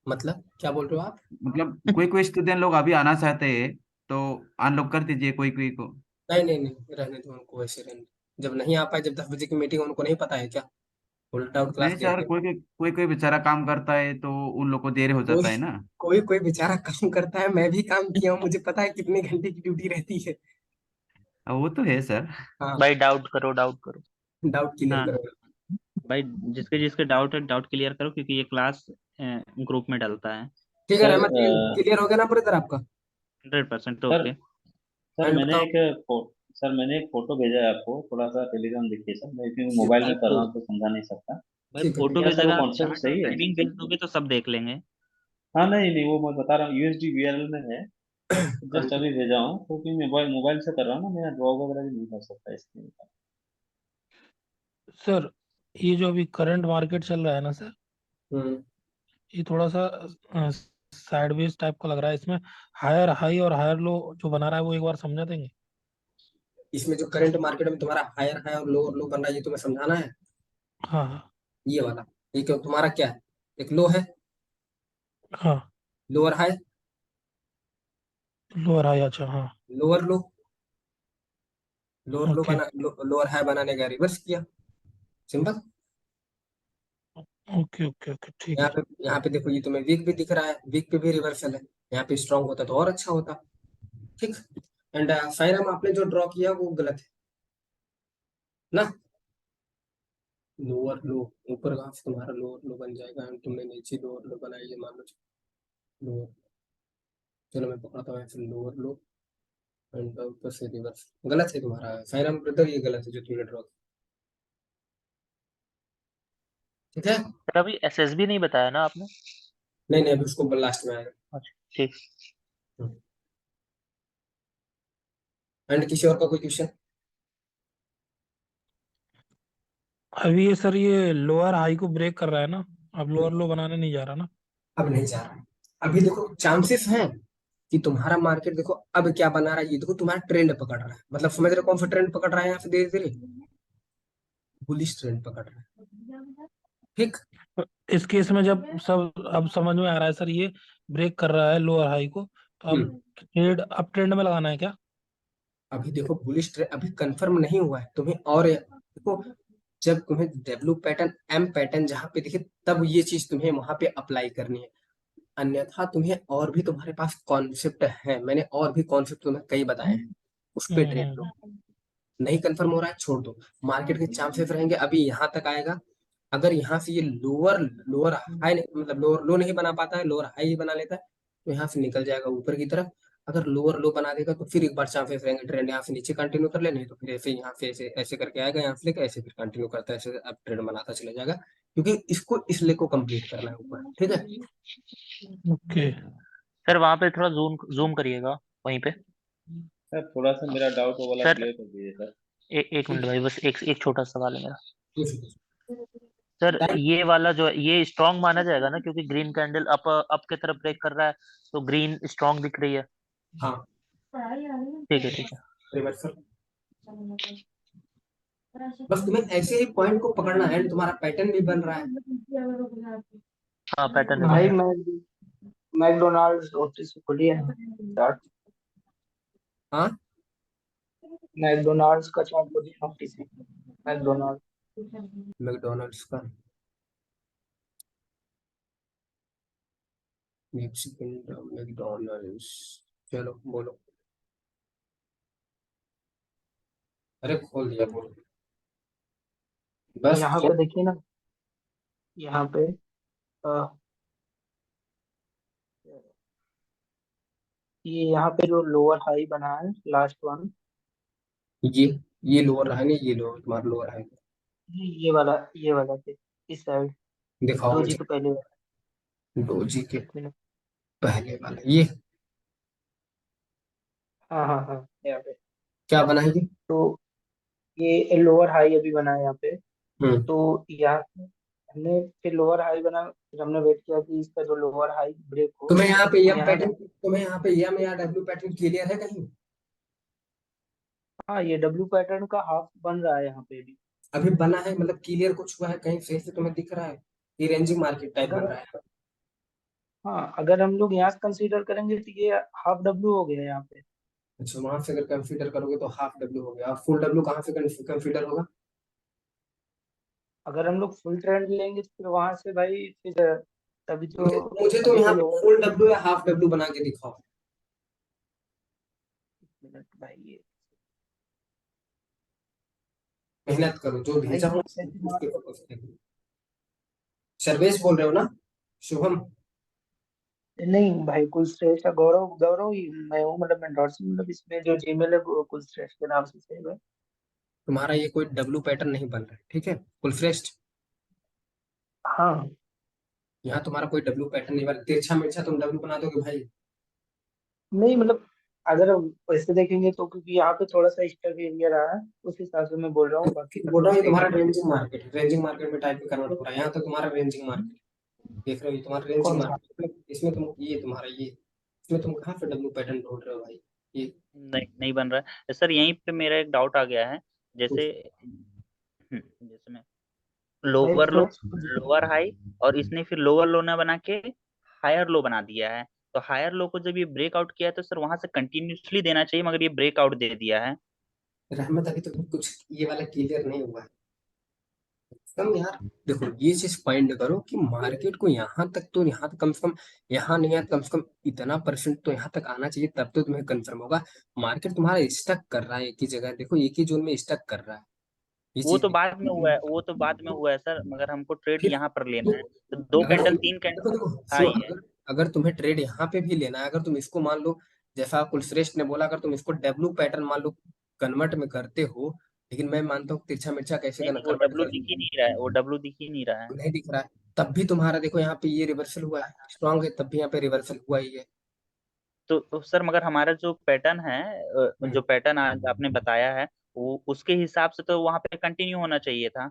मतलब क्या बोल रहे हो आप? मतलब कोई कोई स्टूडेंट लोग अभी आना चाहते हैं, तो अनलॉक कर दीजिए कोई कोई को। नहीं नहीं नहीं, रहने दो उनको वैसे रहने दो। जब नहीं आ पाए, जब 10 बजे की मीटिंग, उनको नहीं पता है क्या? उल्टा आउट क्लास नहीं ले सर, रहे? कोई कोई बेचारा काम करता है तो उन लोग को देर हो कोई जाता है ना। कोई कोई बेचारा काम करता है, मैं भी काम किया हूँ, मुझे पता है कितने घंटे की ड्यूटी रहती है। वो तो है सर। हाँ, भाई डाउट करो, डाउट करो। डाउट क्लियर हाँ करो। भाई, जिसके जिसके डाउट है डाउट क्लियर करो, क्योंकि ये क्लास ग्रुप में डलता है। ठीक है सर रहमत, क्लियर हो गया ना ब्रदर आपका? 100% सर ओके। सर एंड मैंने बताओ। एक सर मैंने एक फोटो भेजा है आपको, थोड़ा सा टेलीग्राम देखिए सर, मैं क्योंकि मोबाइल में कर फोटो? रहा हूँ तो समझा नहीं सकता। भाई ठीक है ठीक फोटो क्या की सर वो जगह आप कॉन्सेप्ट चार्ट और सही है? टाइमिंग भेज दोगे तो सब देख लेंगे। हाँ नहीं नहीं, वो मैं बता रहा हूँ यूएसडी वीआरएल में है। जस्ट है। अभी भेजा हूँ, क्योंकि मोबाइल मोबाइल से कर रहा हूँ ना, मेरा ड्रॉ वगैरह भी नहीं कर सकता इसलिए। सर, ये जो अभी करंट मार्केट चल रहा है ना सर, हम्म। ये थोड़ा सा साइडवेज टाइप का लग रहा है। इसमें हायर हाई और हायर लो जो बना रहा है वो एक बार समझा देंगे? इसमें जो करंट मार्केट में तुम्हारा हायर है और लोअर लो बन रहा है, ये तुम्हें समझाना है। हाँ हाँ ये वाला, ये क्यों तुम्हारा क्या है? एक लो है, हाँ। लोअर हाई, लोअर हाई, अच्छा हाँ। लोअर लो, लोअर लो ओके बना लोअर हाई बनाने का रिवर्स किया, सिंपल। ओके ओके ओके, ठीक है। यहाँ पे देखो, ये तुम्हें वीक भी दिख रहा है, वीक पे भी रिवर्सल है। यहाँ पे स्ट्रांग होता तो और अच्छा होता। ठीक। एंड साइराम आपने जो ड्रॉ किया वो गलत है ना। लोअर लो, ऊपर का तुम्हारा लोअर लो बन जाएगा एंड तुमने नीचे लोअर लो बनाई है, मान लो। लोअर, चलो मैं पकड़ता हूँ फिर लोअर लो एंड ऊपर से रिवर्स। गलत है तुम्हारा साइराम ब्रदर, ये गलत है जो तुमने ड्रॉ किया। ठीक है। सर अभी एसएसबी नहीं बताया ना आपने? नहीं नहीं, अभी उसको लास्ट में आएगा। अच्छा ठीक। एंड किसी और का कोई क्वेश्चन? अभी ये सर ये लोअर हाई को ब्रेक कर रहा है ना, अब लोअर लो बनाने नहीं जा रहा ना। अब नहीं जा रहा है। अभी देखो चांसेस हैं कि तुम्हारा मार्केट देखो अब क्या बना रहा है, ये देखो तुम्हारा ट्रेंड पकड़ रहा है, मतलब समझ रहे हो कौन सा ट्रेंड पकड़ रहा है यहाँ से धीरे धीरे? बुलिश ट्रेंड पकड़ रहा है। ठीक। तो इस केस में जब सब अब समझ में आ रहा है सर, ये ब्रेक कर रहा है लोअर हाई को, तो अब हम्म। ट्रेड अप ट्रेंड में लगाना है क्या? अभी देखो बुलिश ट्रेंड अभी कंफर्म नहीं हुआ है तुम्हें, और देखो जब तुम्हें डब्ल्यू पैटर्न एम पैटर्न जहां पे दिखे तब ये चीज तुम्हें वहां पे अप्लाई करनी है। अन्यथा तुम्हें और भी तुम्हारे पास कॉन्सेप्ट है, मैंने और भी कॉन्सेप्ट तुम्हें कई बताए हैं, उस पे ट्रेड लो। हम्म। नहीं कंफर्म हो रहा है छोड़ दो, मार्केट के चांसेस रहेंगे अभी यहाँ तक आएगा। अगर यहाँ से ये लोअर लोअर हाई मतलब लोअर लो नहीं बना पाता है, लोअर हाई ही बना लेता है, तो यहाँ से निकल जाएगा ऊपर की तरफ। अगर लोअर लो बना देगा तो फिर एक बार चांसेस रहेंगे ट्रेंड यहाँ से नीचे कंटिन्यू कर ले, नहीं तो फिर ऐसे यहाँ से ऐसे ऐसे करके आएगा, यहाँ से लेकर ऐसे फिर कंटिन्यू करता है, ऐसे अब ट्रेंड बनाता चला जाएगा, क्योंकि इसको इस ले को कंप्लीट करना है ऊपर। ठीक है। ओके। सर वहां पे थोड़ा जूम जूम करिएगा वहीं पे। सर थोड़ा सा मेरा डाउट वो वाला सर क्लियर कर दीजिए सर। एक मिनट भाई, बस एक छोटा सवाल है मेरा। कुछ सर ये वाला जो है ये स्ट्रांग माना जाएगा ना, क्योंकि ग्रीन कैंडल अप के तरफ ब्रेक कर रहा है, तो ग्रीन स्ट्रांग दिख रही है। हाँ ठीक है ठीक है। रिवर्सल, बस तुम्हें ऐसे ही पॉइंट को पकड़ना है, तुम्हारा पैटर्न भी बन रहा है। हाँ पैटर्न भी बन भाई रहा है। मैकडोनाल्ड्स ऑफिस खुली है चार्ट, हाँ मैकडोनाल्ड्स का चार्ट खुली ऑफिस है, मैकडोनाल्ड। मैकडोनल्ड्स का मैकडोनल्ड्स, चलो बोलो। अरे खोल दिया, बोलो बस। यहाँ पे देखिए ना, यहाँ पे ये यहाँ पे जो लोअर हाई बना है लास्ट वन, ये ये लोअर है नहीं, ये लोअर तुम्हारा लोअर है। ये वाला पे इस साइड दिखाओ दो जी मुझे। के पहले वाला, डोजी के एक मिनट। पहले वाला ये हाँ हाँ हाँ, यहाँ पे क्या बना है ये? तो ये लोअर हाई अभी बना है यहाँ पे। हम्म। तो यहाँ से हमने फिर लोअर हाई बना, फिर हमने वेट किया कि इसका जो लोअर हाई ब्रेक हो, तुम्हें यहाँ पे तो एम यहाँ पैटर्न, से तुम्हें यहाँ पे एम या डब्ल्यू पैटर्न क्लियर है कहीं? हाँ ये डब्ल्यू पैटर्न का हाफ बन रहा है यहाँ पे भी। अभी बना है मतलब क्लियर कुछ हुआ है कहीं सही से तुम्हें दिख रहा है? ये रेंजिंग मार्केट टाइप बन अगर रहा है। हाँ, अगर हम लोग यहाँ से कंसीडर करेंगे तो ये हाफ डब्ल्यू हो गया यहाँ पे। अच्छा वहां से अगर कंसीडर करोगे तो हाफ डब्ल्यू हो गया, और फुल डब्ल्यू कहाँ से कंसीडर होगा? अगर हम लोग फुल ट्रेंड लेंगे तो फिर वहां से भाई फिर तभी तो मुझे तो अभी तो यहाँ पे लोअर। फुल डब्ल्यू या हाफ डब्ल्यू बना के दिखाओ। मिनट भाई, ये मेहनत करो, जो भाई भेजा हूँ कुछ ऐसे उसके फोटो से देखो। सर्वेश बोल रहे हो ना? शुभम? नहीं भाई, कुलश्रेष्ठ है, गौरव गौरव ही मैं हूँ, मतलब मैं डॉट से, मतलब इसमें जो जीमेल है वो कुलश्रेष्ठ के नाम से सेव है। तुम्हारा ये कोई डब्ल्यू पैटर्न नहीं बन रहा है, ठीक है कुलश्रेष्ठ? हाँ यहाँ तुम्हारा कोई डब्ल्यू पैटर्न नहीं बन रहा, तिरछा मिर्चा तुम डब्ल्यू बना दोगे भाई? नहीं, मतलब अगर हम वैसे देखेंगे तो, क्योंकि यहाँ पे थोड़ा सा स्टक एरिया रहा है, उस हिसाब से मैं बोल रहा हूँ, बाकी फिर सब बोल तो रहा हूँ ये सही तुम्हारा है। रेंजिंग मार्केट है, रेंजिंग मार्केट में टाइप कन्वर्ट हो रहा है, यहाँ तो तुम्हारा रेंजिंग मार्केट देख रहे हो, ये तुम्हारा रेंजिंग कौन सा? मार्केट, इसमें तुम ये तुम्हारा ये इसमें तुम कहाँ पे डब्ल्यू पैटर्न ढूंढ रहे हो भाई? ये नहीं नहीं बन रहा है सर। यहीं पे मेरा एक डाउट आ गया है। जैसे जैसे मैं भाई लोअर लो, फ्रेश लोअर हाई, और इसने फिर लोअर लो ना बना के हायर लो बना दिया है। तो हायर लो को जब ये ब्रेकआउट किया है तो सर वहां से कंटिन्यूसली देना चाहिए, मगर ये ब्रेकआउट दे दिया है। रहमत अभी तो कुछ ये वाला क्लियर नहीं हुआ है कम यार। देखो ये चीज फाइंड करो कि मार्केट को यहाँ तक, तो यहाँ तक कम से कम, यहाँ नहीं है कम से कम इतना परसेंट तो यहाँ तक आना चाहिए, तब तो तुम्हें कंफर्म होगा। मार्केट तुम्हारा स्टक कर रहा है एक ही जगह, देखो एक ही जोन में स्टक कर रहा है, ये वो चीज तो बाद में हुआ है, देखो। वो तो बाद में हुआ है सर, मगर हमको ट्रेड फिर यहाँ पर तो लेना है। तो दो अगर कैंडल तुम तीन देखो कैंडल देखो सुनो, हाई है। अगर तुम्हें ट्रेड यहाँ पे भी लेना है, अगर तुम इसको मान लो, जैसा कुलश्रेष्ठ ने बोला, अगर तुम इसको डब्ल्यू पैटर्न मान लो कन्वर्ट में करते हो, लेकिन मैं मानता हूँ तिरछा मिर्चा कैसे नहीं नहीं, वो कन्वर्ट डब्लू कर दिख ही नहीं रहा है, वो डब्लू दिख ही नहीं रहा है। नहीं दिख रहा है। तब भी तुम्हारा देखो यहाँ पे ये रिवर्सल हुआ है, स्ट्रांग है तब भी यहाँ पे रिवर्सल हुआ ही है। तो सर मगर हमारा जो पैटर्न है, हम्म, जो पैटर्न आज आपने बताया है, वो उसके हिसाब से तो वहां पे कंटिन्यू होना चाहिए था।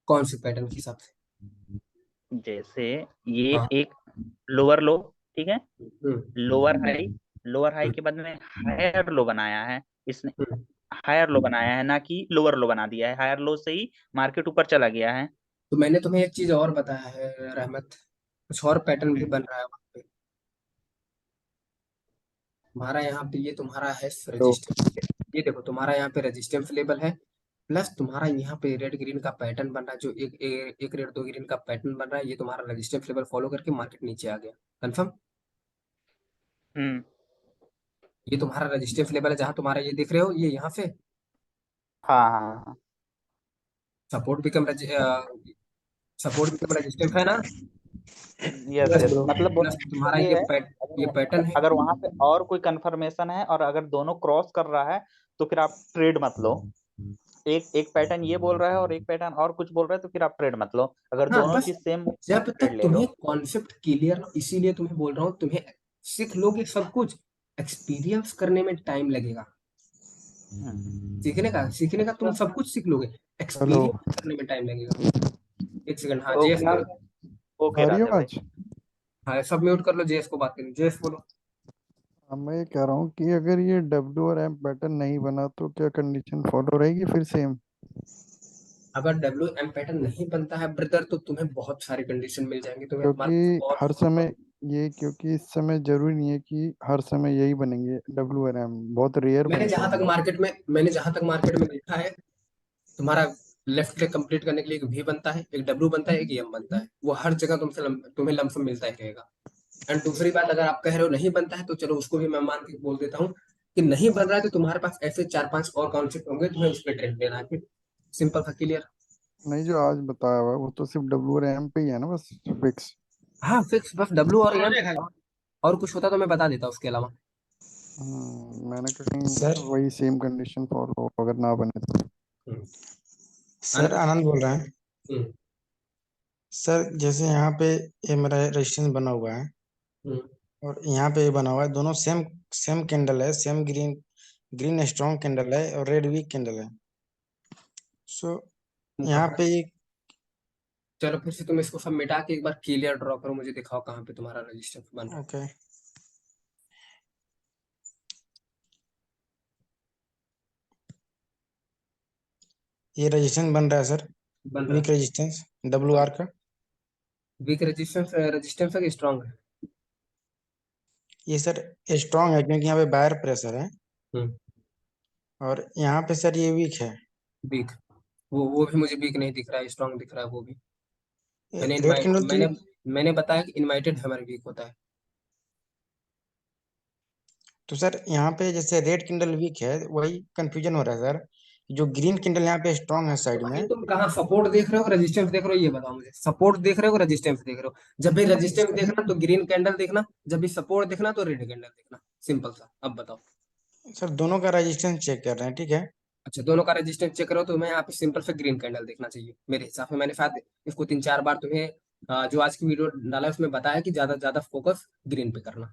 कौन से पैटर्न के हिसाब से? जैसे ये हाँ। एक लोअर लो, ठीक है, हम्म, लोअर हाई, लोअर हाई हम्म, के बाद में हायर लो बनाया है इसने, हम्म। हायर लो बनाया है, ना कि लोअर लो बना दिया है। हायर लो से ही मार्केट ऊपर चला गया है। तो मैंने तुम्हें एक चीज और बताया है रहमत, कुछ और पैटर्न भी बन रहा है वहां पे। तुम्हारा यहाँ पे ये तुम्हारा है तो रजिस्टेंस, ये देखो तुम्हारा यहाँ पे रजिस्टेंस लेवल है, प्लस तुम्हारा यहाँ पे रेड ग्रीन का पैटर्न बन रहा है, जो एक रेड दो ग्रीन का पैटर्न बन रहा है, ये तुम्हारा रजिस्टेंस लेवल फॉलो करके मार्केट नीचे आ गया। कंफर्म? हम्म। ये तुम्हारा रजिस्टेंस लेवल है, जहां तुम्हारा ये देख रहे हो ये यहाँ से हाँ हाँ हाँ। Support become support become resistance है ना? यस प्लस यस, मतलब बोलने प्लस का तुम्हारा मतलब ये है, ये पैटर्न है। अगर वहां पे और कोई कंफर्मेशन है और अगर दोनों क्रॉस कर रहा है तो फिर आप ट्रेड मत लो। एक एक पैटर्न ये बोल रहा है और एक पैटर्न और कुछ बोल रहा है, तो फिर आप ट्रेड मत लो। अगर हाँ दोनों बस, चीज सेम जब ट्रेड तक ले लो। तुम्हें कॉन्सेप्ट क्लियर, इसीलिए तुम्हें बोल रहा हूँ, तुम्हें सीख लोगे सब कुछ, एक्सपीरियंस करने में टाइम लगेगा। सीखने का तुम सब कुछ सीख लोगे, हेलो। एक्सपीरियंस करने में टाइम लगेगा। एक सेकंड, हाँ जेएस ओके, बोलो। ओके आ रही है राजा भाई। आवाज? हाँ सब म्यूट कर लो, जेएस को बात करें, जेएस बोलो। अब मैं ये कह रहा हूँ कि अगर ये डब्ल्यू और एम पैटर्न नहीं बना तो क्या कंडीशन फॉलो रहेगी फिर सेम? अगर डब्ल्यू एम पैटर्न नहीं बनता है ब्रदर, तो तुम्हें बहुत सारे कंडीशन मिल जाएंगे, तुम्हें क्योंकि हमारे पास हर बहुत। समय क्योंकि इस समय जरूरी नहीं है कि हर समय यही बनेंगे, डब्ल्यू और एम बहुत रेयर बनते हैं। मैंने जहां तक मार्केट में देखा है, तुम्हारा लेफ्ट क्लिक कंप्लीट करने के लिए एक भी बनता है, एक डब्ल्यू बनता है, एक एम बनता है, वो हर जगह तुम्हें लमसम मिलता ही रहेगा। एंड दूसरी बात, अगर आप कह रहे हो नहीं बनता है, तो चलो उसको भी मैं मान के बोल देता हूँ कि नहीं बन रहा है, तो तुम्हारे पास ऐसे चार पांच और कॉन्सेप्ट होंगे, तुम्हें उस पर ट्रेड लेना है। सिंपल था, क्लियर? नहीं, जो आज बताया हुआ है वो तो सिर्फ डब्ल्यू और एम पे ही है ना, बस फिक्स। हाँ फिक्स, बस डब्ल्यू और एम, और कुछ होता तो मैं बता देता उसके अलावा। मैंने कहा सर, कहीं वही सेम कंडीशन फॉलो अगर ना बने तो। हम्म, सर आनंद। आनंद बोल रहे हैं। हम्म, सर जैसे यहाँ पे ये मेरा रजिस्ट्रेशन बना हुआ है हम्म, और यहाँ पे ये बना हुआ है, दोनों सेम सेम कैंडल है, same green green strong candle है और रेड वीक कैंडल है। सो यहाँ कहाँ? पे ये चलो फिर से तुम इसको सब मिटा के एक बार क्लियर ड्रॉ करो, मुझे दिखाओ कहाँ पे तुम्हारा रजिस्टर बन रहा ओके, ये रजिस्ट्रेशन बन रहा है सर, है, बन रहा वीक है। रेजिस्टेंस डब्ल्यू हाँ, आर का। वीक रेजिस्टेंस, रेजिस्टेंस है स्ट्रांग है? ये सर स्ट्रॉन्ग है क्योंकि यहाँ पे बायर प्रेशर है, हम्म, और यहाँ पे सर ये वीक है। वीक, वो भी मुझे वीक नहीं दिख रहा है, स्ट्रांग दिख रहा है वो भी। मैंने रेड इनवाइट कैंडल तो मैंने मैंने बताया कि इनवाइटेड हैमर वीक होता है। तो सर यहाँ पे जैसे रेड किंडल वीक है, वही कंफ्यूजन हो रहा है सर। जो ग्रीन किंडल यहाँ पे स्ट्रांग है तो साइड भाई में। तुम कहाँ सपोर्ट देख रहे हो, रेजिस्टेंस देख रहे हो, ये बताओ मुझे, सपोर्ट देख रहे हो, रेजिस्टेंस देख रहे हो? जब भी रेजिस्टेंस देखना तो ग्रीन कैंडल देखना, जब भी सपोर्ट देखना तो रेड कैंडल देखना, सिंपल सा। अब बताओ। सर दोनों का रेजिस्टेंस चेक कर रहे हैं, ठीक है। अच्छा, दोनों का रेजिस्टेंस चेक करो, तो मैं यहाँ पे सिंपल से ग्रीन कैंडल देखना चाहिए मेरे हिसाब से। मैंने शायद इसको तीन चार बार तुम्हें जो आज की वीडियो डाला है उसमें बताया कि ज्यादा से ज्यादा फोकस ग्रीन पे करना।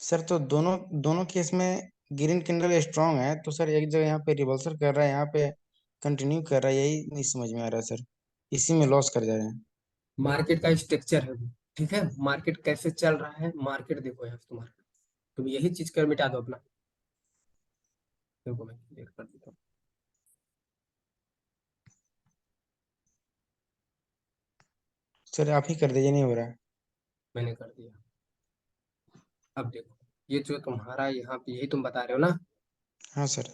सर तो दोनों दोनों केस में ग्रीन किंडल स्ट्रांग है, तो सर एक जगह यहाँ पे रिवर्सल कर रहा है, यहाँ पे कंटिन्यू कर रहा है, यही नहीं समझ में आ रहा है सर। इसी में लॉस कर जा रहे हैं। मार्केट का स्ट्रक्चर है वो, ठीक है, मार्केट कैसे चल रहा है, मार्केट देखो यहाँ तुम्हारा, तुम यही चीज कर मिटा दो अपना। देखो मैं क्लियर कर देता हूँ। सर आप ही कर दीजिए, नहीं हो रहा है। मैंने कर दिया। अब देखो, ये जो तुम्हारा यहाँ पे यही तुम बता रहे हो ना, हाँ सर।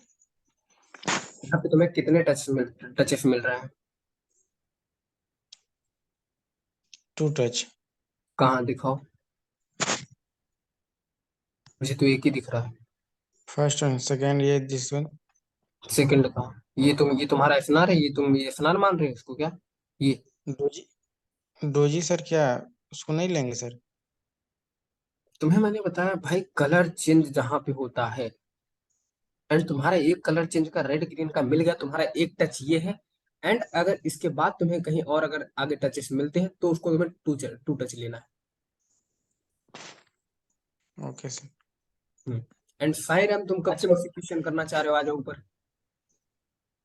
यहाँ पे तुम्हें कितने टचेस मिल रहा है? Two touch. कहाँ दिखाओ, मुझे तो एक ही दिख रहा है। फर्स्ट एंड सेकेंड, ये दिस वन। सेकंड कहाँ? ये तुम्हारा एसएनआर है, ये तुम ये एसएनआर मान रहे हो इसको क्या? ये डोजी, डोजी सर क्या उसको नहीं लेंगे सर? तुम्हें मैंने बताया भाई, कलर चेंज जहाँ पे होता है, एंड तुम्हारा एक कलर चेंज का रेड ग्रीन का मिल गया, तुम्हारा एक टच ये है। एंड अगर इसके बाद तुम्हें कहीं और अगर आगे टचेस मिलते हैं तो उसको तुम्हें टू टच लेना है। Okay sir. एंड साइर हम तुम कब से एग्जीक्यूशन करना चाह रहे हो, आ जाओ ऊपर।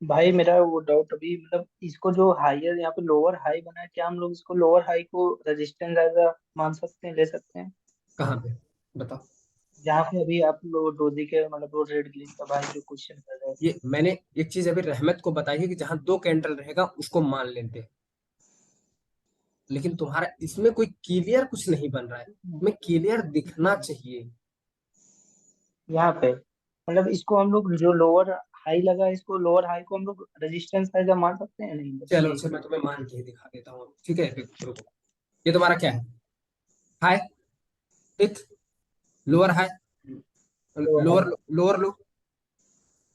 भाई मेरा वो डाउट अभी मतलब इसको जो हायर यहाँ पे लोअर हाई बना है, क्या हम लोग इसको लोअर हाई को रेजिस्टेंस एज मान सकते हैं, ले सकते हैं? कहाँ पे बताओ। जहाँ पे अभी आप लोग डोजी के मतलब वो रेड ग्रीन का भाई जो क्वेश्चन कर रहे हैं। ये मैंने एक चीज अभी रहमत को बताई है कि जहां 2 कैंडल रहेगा उसको मान लेते हैं, लेकिन तुम्हारा इसमें कोई क्लियर कुछ नहीं बन रहा है, तुम्हें क्लियर दिखना चाहिए। यहाँ पे मतलब इसको हम लोग जो लोअर हाई लगा है, इसको लोअर हाई को हम लोग रेजिस्टेंस एज मान सकते हैं नहीं? चलो अच्छा मैं तुम्हें मान के ही दिखा देता हूँ, ठीक है। रुको, ये तुम्हारा क्या है, हाई, ठीक, lower high, lower lower low,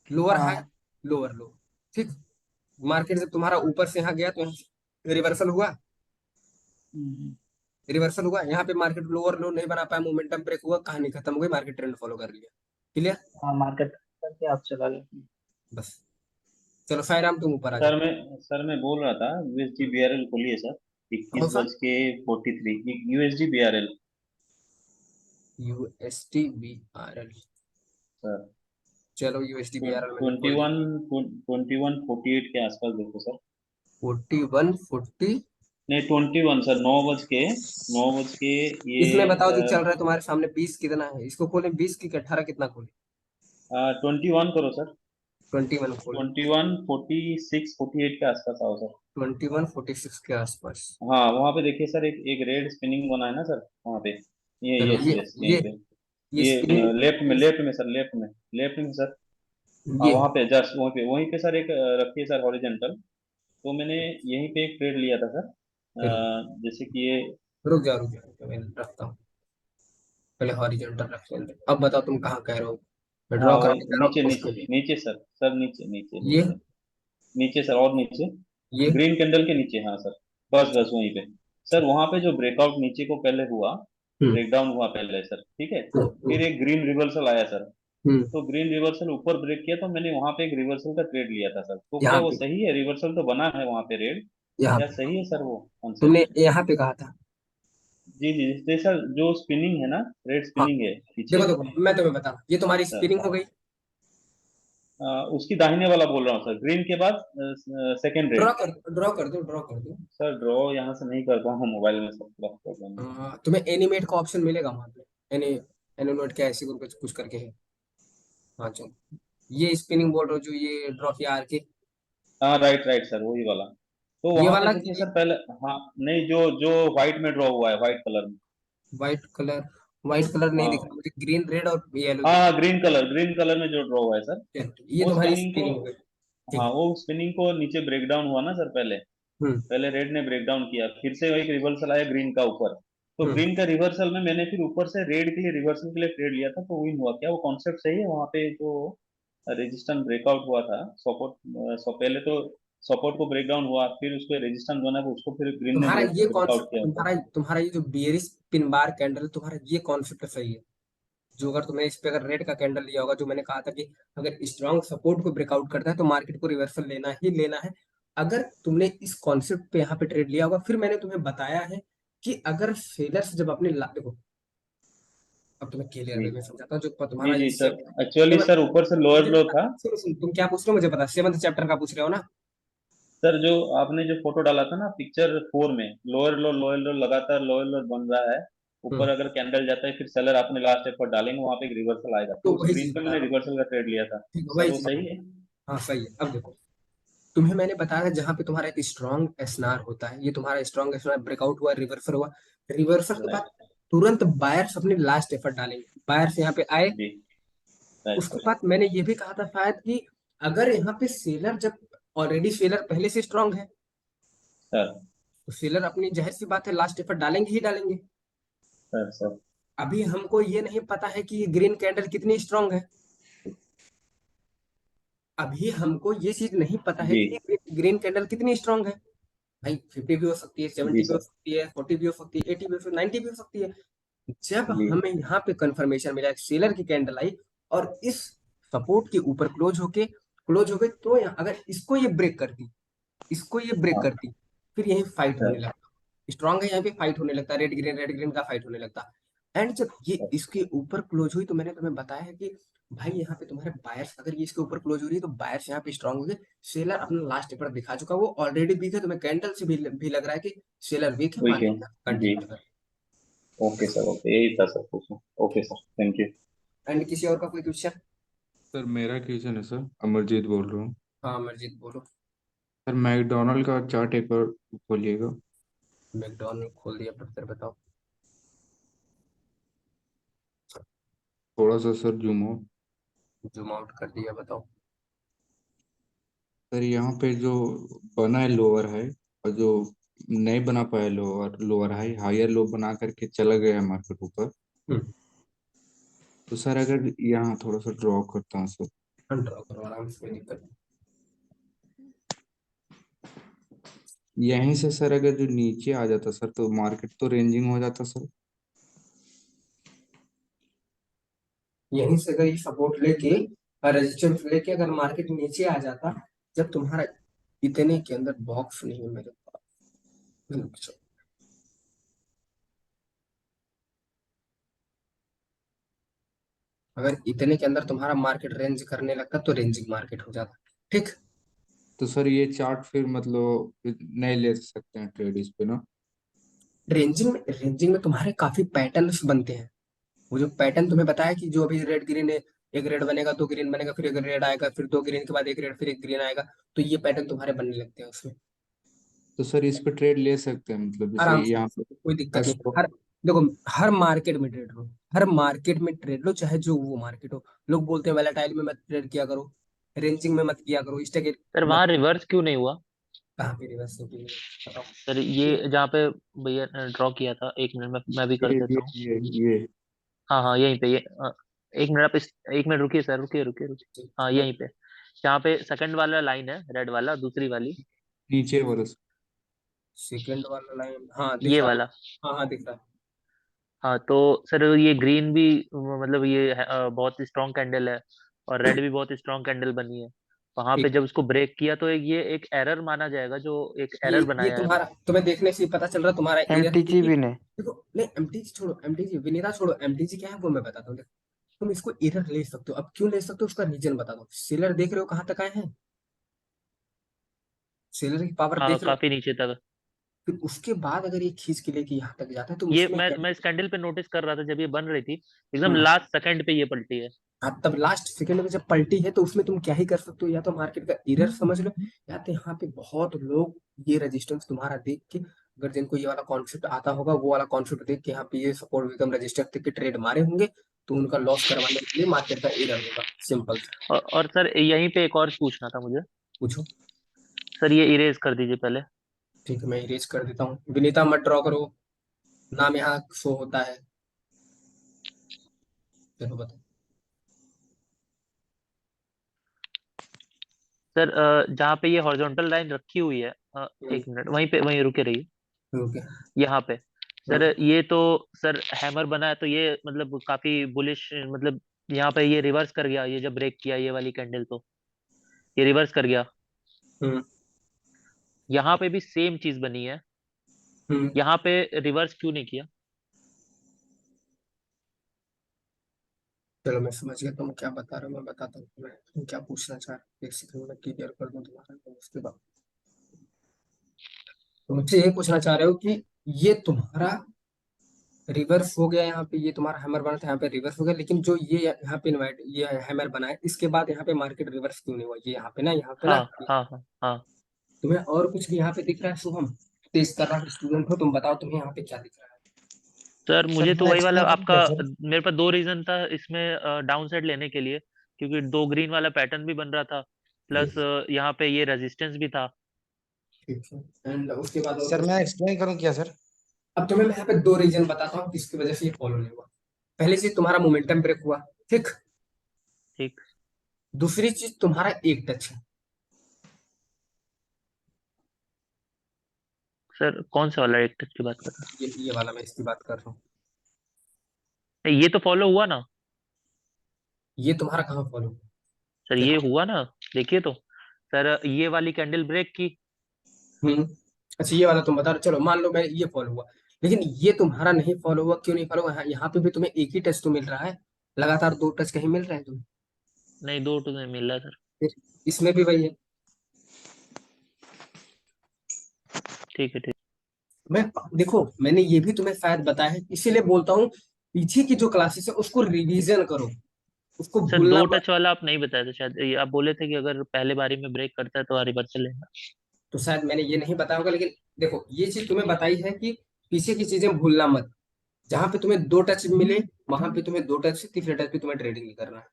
lower high, हाँ। लोअर लो, ठीक। मार्केट जब तुम्हारा ऊपर से यहाँ गया तो रिवर्सल हुआ, रिवर्सल हुआ, यहाँ पे मार्केट लोअर लो नहीं बना पाया, मोमेंटम ब्रेक हुआ, कहानी खत्म हो गई, मार्केट ट्रेंड फॉलो कर लिया। क्लियर? हाँ मार्केट करके आप चला गए। बस चलो साईराम तुम ऊपर आ सर जाओ। मैं बोल रहा था यूएसडी बीआरएल खोलिए सर, कौन सा? 21:43 USD BRL UST BRL, sir. चलो यूएसडी बीआरएल मैंने खोल 21:48 के आसपास देखो सर। 4140। नहीं 21 सर, 9 बज के ये इसमें बताओ जो चल रहा है तुम्हारे सामने 20 कितना है, इसको खोले 20 की 18 कितना खोले? 21 करो सर, 21 खोले, 21:46-48 के आसपास आओ सर। 2146 के आसपास। हाँ वहाँ पे देखिए सर, एक रेड स्पिनिंग बना है ना सर वहाँ पे। ये चलो यस यस ये यहीं पे, ये ये स्पिनिंग, लेफ्ट में सर, लेफ्ट में सर। हाँ ये वहाँ पे जस्ट वहीं पे सर एक रखिए सर हॉरिजेंटल। तो मैंने यहीं पे एक ट्रेड लिया था सर, जैसे कि ये रुक जाओ मैं रखता हूँ, पहले हॉरिजॉन्टल रख लेते हैं। अब बताओ तुम कहाँ कह रहे हो, मैं हाँ ड्रॉ वही करने जा रहा नीचे हूँ नीचे उसके लिए। नीचे सर नीचे नीचे ये नीचे नीचे सर, और नीचे ये ग्रीन कैंडल के नीचे, हाँ सर। बस वहीं पे सर, वहां पे जो ब्रेकआउट नीचे को पहले हुआ, हम्म ब्रेकडाउन हुआ पहले सर, ठीक है। हम्म फिर एक ग्रीन रिवर्सल आया सर, हम्म, तो ग्रीन रिवर्सल ऊपर ब्रेक किया, तो मैंने वहां पे एक रिवर्सल का ट्रेड लिया था सर। तो क्या यहाँ वो पे, सही है? रिवर्सल तो बना है वहां पे रेड, यहाँ क्या पे सही है सर वो तुमने कॉन्सेप्ट? यहाँ पे कहा था। जी जी जी सर, जो स्पिनिंग है ना, रेड हाँ स्पिनिंग है देखो पीछे देखो मैं तुम्हें बता, ये तुम्हारी सर। स्पिनिंग हो गई। उसकी दाहिने वाला बोल रहा हूँ सर, ग्रीन के बाद सेकेंड रेड। ड्रॉ कर दो। सर ड्रॉ यहाँ से नहीं कर पाऊँ, मोबाइल में सब थोड़ा प्रॉब्लम है। तुम्हें एनिमेट का ऑप्शन मिलेगा वहां पे, एनी एनिमेट क्या ऐसे कुछ करके है। हाँ चलो, ये स्पिनिंग बोल रहे हो जो ये ड्रॉ किया आर के, हाँ राइट राइट सर, वही वाला। तो ये वहां पे वाला देखिए सर पहले, हाँ नहीं, जो जो व्हाइट में ड्रॉ हुआ है, व्हाइट कलर में। व्हाइट कलर, व्हाइट कलर नहीं दिख हाँ रहा मुझे, ग्रीन रेड और येलो दिख हाँ ग्रीन कलर में जो ड्रॉ हुआ है सर, रहा है। ये वो तुम्हारी स्पिनिंग को, स्पिनिंग हो गई, ठीक हाँ है। वो स्पिनिंग को नीचे ब्रेक डाउन हुआ ना सर पहले। हम्म पहले रेड ने ब्रेक डाउन किया, फिर से एक रिवर्सल आया ग्रीन का ऊपर। तो हम्म ग्रीन का रिवर्सल में मैंने फिर ऊपर से रेड के लिए रिवर्सल के लिए ट्रेड लिया था, तो विन हुआ। क्या वो कॉन्सेप्ट सही है? वहाँ पे जो रेजिस्टेंस ब्रेकआउट हुआ था, सपोर्ट पहले तो सपोर्ट को ब्रेक डाउन हुआ, फिर उसको रेजिस्टेंस बना, उसको फिर ग्रीन ने तुम्हारा ये ब्रेकआउट कॉन्सेप्ट, किया ऊपर। तुम्हारा ये जो बियरिश पिन बार कैंडल, तुम्हारा ये कॉन्सेप्ट सही है। जो अगर तुमने इस पे अगर रेड का कैंडल लिया होगा, जो मैंने कहा था कि अगर स्ट्रांग सपोर्ट को ब्रेकआउट करता है तो मार्केट को रिवर्सल लेना ही लेना है। अगर तुमने इस कॉन्सेप्ट पे यहाँ पे ट्रेड लिया होगा, फिर मैंने तुम्हें बताया है कि अगर सेलर्स जब अपने देखो, अब तुम्हें क्लियर जी वे में समझाता हूँ, जो जी तुम्हारा ये जी सर, सेवन, एक्चुअली सर ऊपर से लोअर मुझे लो पता, था। तुम क्या पूछ रहे हो मुझे पता, 7th चैप्टर का पूछ रहे हो ना। सर जो आपने जो फोटो डाला था ना पिक्चर 4 में, लोअर लो लगातार लोअर लो बन रहा है, ऊपर हम्म अगर कैंडल जाता है, फिर सेलर अपने लास्ट एफर्ट डालेंगे, वहां पे एक रिवर्सल आएगा, तो तो वही स्क्रीन चीज पे बता मैंने रहा हूँ, रिवर्सल का ट्रेड लिया था। ठीक है सर वही वो चीज सही बता, है? हाँ सही है। अब देखो, तुम्हें मैंने बताया जहां पे तुम्हारा एक स्ट्रॉन्ग एसएनआर होता है, ये तुम्हारा स्ट्रॉन्ग एसएनआर ब्रेकआउट हुआ, रिवर्सल हुआ, रिवर्सल के बाद राइट तुरंत बायर्स अपने लास्ट एफर्ट डालेंगे, बायर्स यहाँ पे आए। जी, राइट उसके सर। बाद मैंने ये भी कहा था शायद कि अगर यहाँ पे सेलर जब ऑलरेडी सेलर पहले से स्ट्रांग है, सर तो सेलर अपनी जाहिर सी बात है लास्ट एफर्ट डालेंगे ही डालेंगे। सर सर अभी हमको ये नहीं पता है कि ग्रीन कैंडल कितनी स्ट्रांग है, अभी हमको ये चीज नहीं पता है जी कि ग्रीन कैंडल कितनी स्ट्रांग है। भाई 50 भी हो सकती है, जी 70 भी हो सर सकती है, 40 भी हो सकती है, 80 भी हो सकती है, 90 भी हो सकती है। जब जी हमें यहाँ पे कंफर्मेशन मिला, सेलर की कैंडल आई और इस सपोर्ट के ऊपर क्लोज हो गए तो अगर इसको ये ब्रेक करती, इसको ये ब्रेक हाँ करती, फिर यही फाइट होने सर। लगता। स्ट्रांग है यहाँ पे, फाइट होने लगता, रेड ग्रीन का फाइट होने लगता। एंड जब ये इसके ऊपर क्लोज हुई तो मैंने तुम्हें बताया है कि भाई यहाँ पे तुम्हारे बायर्स, अगर ये इसके ऊपर क्लोज हो रही है तो बायर्स यहाँ पे स्ट्रांग हो गए। सेलर अपना लास्ट पेपर दिखा चुका, वो ऑलरेडी वीक है, तुम्हें कैंडल से भी लग रहा है कि सेलर वीक है, ठीक है मार्केट जी। कंटिन्यू कर। ओके सर, ओके, यही था सर पूछना। Okay sir, thank you. And किसी और का कोई क्वेश्चन? सर मेरा क्वेश्चन है सर, अमरजीत बोल रहा हूँ। हाँ अमरजीत बोलो। सर मैकडोनल्ड का चार्ट एक बार खोलिएगा। मैकडॉनल्ड खोल दिया, फिर बताओ। थोड़ा सा सर जूम हो। जूम आउट कर दिया, बताओ। सर यहाँ पे जो बना है लोअर हाई, और जो नहीं बना पाया लोअर हाई, हायर लो बना करके चला गया मार्केट ऊपर। हम्म, तो सर अगर यहाँ थोड़ा सा ड्रॉ करता हूँ सर, ड्रॉ करो आराम से, कोई दिक्कत नहीं। यहीं से सर अगर जो नीचे आ जाता सर तो मार्केट तो रेंजिंग हो जाता सर। यहीं से अगर ये सपोर्ट लेके और रेजिस्टेंस लेके अगर मार्केट नीचे आ जाता, जब तुम्हारा इतने के अंदर बॉक्स नहीं है मेरे पास, रुक जाओ। अगर इतने के अंदर तुम्हारा मार्केट रेंज करने लगता तो रेंजिंग मार्केट हो जाता, ठीक। तो सर ये चार्ट फिर मतलब नहीं ले सकते हैं ट्रेड इस पे ना? रेंजिंग में तुम्हारे काफी पैटर्न्स बनते हैं। वो जो पैटर्न तुम्हें बताया कि जो अभी रेड ग्रीन है, एक रेड बनेगा, दो ग्रीन बनेगा, फिर एक रेड आएगा, फिर दो ग्रीन के बाद एक रेड, फिर एक ग्रीन आएगा, तो ये पैटर्न तुम्हारे बनने लगते हैं उसमें। तो सर इस पे ट्रेड ले सकते हैं, मतलब जैसे आराम से, यहाँ पे कोई दिक्कत नहीं। स्टॉक। हर देखो, हर मार्केट में ट्रेड लो, हर मार्केट में ट्रेड लो, चाहे जो वो मार्केट हो। लोग बोलते हैं वैलेटाइल में मत ट्रेड किया करो, रेंजिंग में मत किया करो, स्टैक सर मत। वहां रिवर्स क्यों नहीं हुआ? कहाँ पे रिवर्स की बताओ। सर ये जहाँ पे भैया ड्रॉ किया था, एक मिनट में मैं भी कर ये ये देता हूँ। ये ये हाँ हाँ यहीं पे ये एक मिनट आप एक मिनट रुकिए सर, रुकिए रुकिए रुकिए। हाँ यहीं पे, जहाँ पे सेकंड वाला लाइन है रेड वाला, दूसरी वाली, नीचे वाला। सेकंड वाला लाइन, हाँ दिख ये रहा है। वाला। हाँ हाँ दिख रहा है। हाँ तो सर ये ग्रीन भी मतलब ये बहुत स्ट्रॉन्ग कैंडल है, और रेड भी बहुत स्ट्रॉन्ग कैंडल बनी है। वहां पे ठीक। जब उसको ब्रेक किया तो ये एक एरर माना जाएगा, जो एक एरर ये बनाया है। तुम्हारा, तुम्हें देखने से ही पता चल रहा है तुम्हारा एरर है, एमटीजी क्योंकि भी नहीं। देखो, नहीं एमटीजी छोड़ो, एमटीजी विनीता छोड़ो, एमटीजी क्या है वो मैं बताता हूँ। देखो, तुम इसको एरर ले सकते हो, अब क्यों ले सकते हो उसका रीजन बता दो। सेलर देख रहे हो कहाँ तक आए हैं, सेलर की पावर हाँ देख रहे हो। काफी नीचे तक। फिर उसके बाद अगर ये खींच के लेके यहाँ तक जाता है तो ये उसमें मैं इस कैंडल पे नोटिस कर रहा था जब ये बन रही थी, एकदम हम्म, लास्ट सेकंड पे ये पलटी है। हाँ तब लास्ट सेकंड में जब पलटी है तो उसमें तुम क्या ही कर सकते हो, या तो मार्केट का एरर समझ लो, या तो यहाँ पे बहुत लोग ये रेजिस्टेंस तुम्हारा देख के, अगर जिनको ये वाला कॉन्सेप्ट आता होगा, वो वाला कॉन्सेप्ट देख के यहाँ पे ये सपोर्ट विकम रेजिस्टेंस देख के ट्रेड मारे होंगे, तो उनका लॉस करवाने के लिए मार्केट का एरर होगा, सिंपल सा। और सर यहीं पे एक और पूछना था मुझे। पूछो। सर ये इरेज कर दीजिए पहले। ठीक है, मैं इरेज कर देता हूँ, विनीता मत ड्रॉ करो, नाम यहाँ शो होता है। चलो बताओ। सर जहाँ पे ये हॉरिजॉन्टल लाइन रखी हुई है, एक मिनट वहीं पे, वहीं रुके रहिए। ओके। यहाँ पे सर ये तो सर हैमर बना है, तो ये मतलब काफी बुलिश, मतलब यहाँ पे ये रिवर्स कर गया, ये जब ब्रेक किया ये वाली कैंडल, तो ये रिवर्स कर गया। हम्म यहाँ पे भी सेम चीज बनी है, हम्म यहाँ पे रिवर्स क्यों नहीं किया? चलो मैं समझ गया तुम क्या बता रहे हो, मैं बताता हूँ तुम्हें तुम क्या पूछना चाह रहे हो, एक सेकंड में क्लियर कर दूं तुम्हारा, तो उसके बाद तुम मुझसे ये पूछना चाह रहे हो कि ये तुम्हारा रिवर्स हो गया, यहाँ पे ये तुम्हारा हैमर बना था, यहाँ पे रिवर्स हो गया, लेकिन जो ये यहाँ पे इन्वाइट ये हैमर बना है, इसके बाद यहाँ पे मार्केट रिवर्स क्यों नहीं हुआ, ये यहाँ पे ना, यहाँ पे ना। हाँ हाँ हाँ हाँ। तुम्हें और कुछ भी यहाँ पे दिख रहा है शुभम, तेज कर रहा स्टूडेंट हो, तुम बताओ तुम्हें यहाँ पे क्या दिख रहा है। सर सर मुझे तो मैं वही वाला एक्सप्लेन करूँ आपका, क्या सर? मेरे पास दो रीजन था इसमें डाउन साइड लेने के लिए, क्योंकि दो ग्रीन वाला पैटर्न भी बन रहा था, प्लस यहाँ पे ये रेजिस्टेंस भी था। ठीक है, एंड उसके बाद और सर कुछ? मैं एक्सप्लेन करूँ क्या सर? अब तुम्हें मैं यहाँ पे दो रीजन बताता हूँ जिसकी वजह से ये फॉलो नहीं हुआ। पहली चीज तुम्हारा मोमेंटम ब्रेक हुआ, ठीक। ठीक। दूसरी चीज तुम्हारा एक टच है। सर कौन सा वाला एक टच की बात कर रहे ये वाला मैं इसकी बात कर रहा हूँ। हैं? ये तो फॉलो हुआ ना? ये तुम्हारा कहाँ फॉलो? सर ये देखो हुआ ना, देखिए तो सर ये वाली कैंडल ब्रेक की। हम्म अच्छा ये वाला तुम बता रहे हो, चलो मान लो मैं ये फॉलो हुआ, लेकिन ये तुम्हारा नहीं फॉलो हुआ, क्यों नहीं फॉलो हुआ? यहाँ पे भी तुम्हें एक ही टच तो मिल रहा है, लगातार दो टच कहीं मिल रहे हैं तुम्हें? नहीं, 2 तो नहीं मिल रहा सर। फिर इसमें भी वही है। ठीक है, ठीक। मैं देखो मैंने ये भी तुम्हें शायद बताया है, इसीलिए बोलता हूँ पीछे की जो क्लासेस है उसको रिवीजन करो, उसको सर भूलना 2 मत। टच वाला आप नहीं बताए थे शायद, ये आप बोले थे कि अगर पहले बारी में ब्रेक करता है तो रिवर्सल लेना। तो शायद मैंने ये नहीं बताया होगा, लेकिन देखो ये चीज तुम्हें बताई है कि पीछे की चीजें भूलना मत। जहां पे तुम्हें दो टच मिले वहां पे तुम्हें दो टच, तीसरे टच पे तुम्हें ट्रेडिंग नहीं करना है।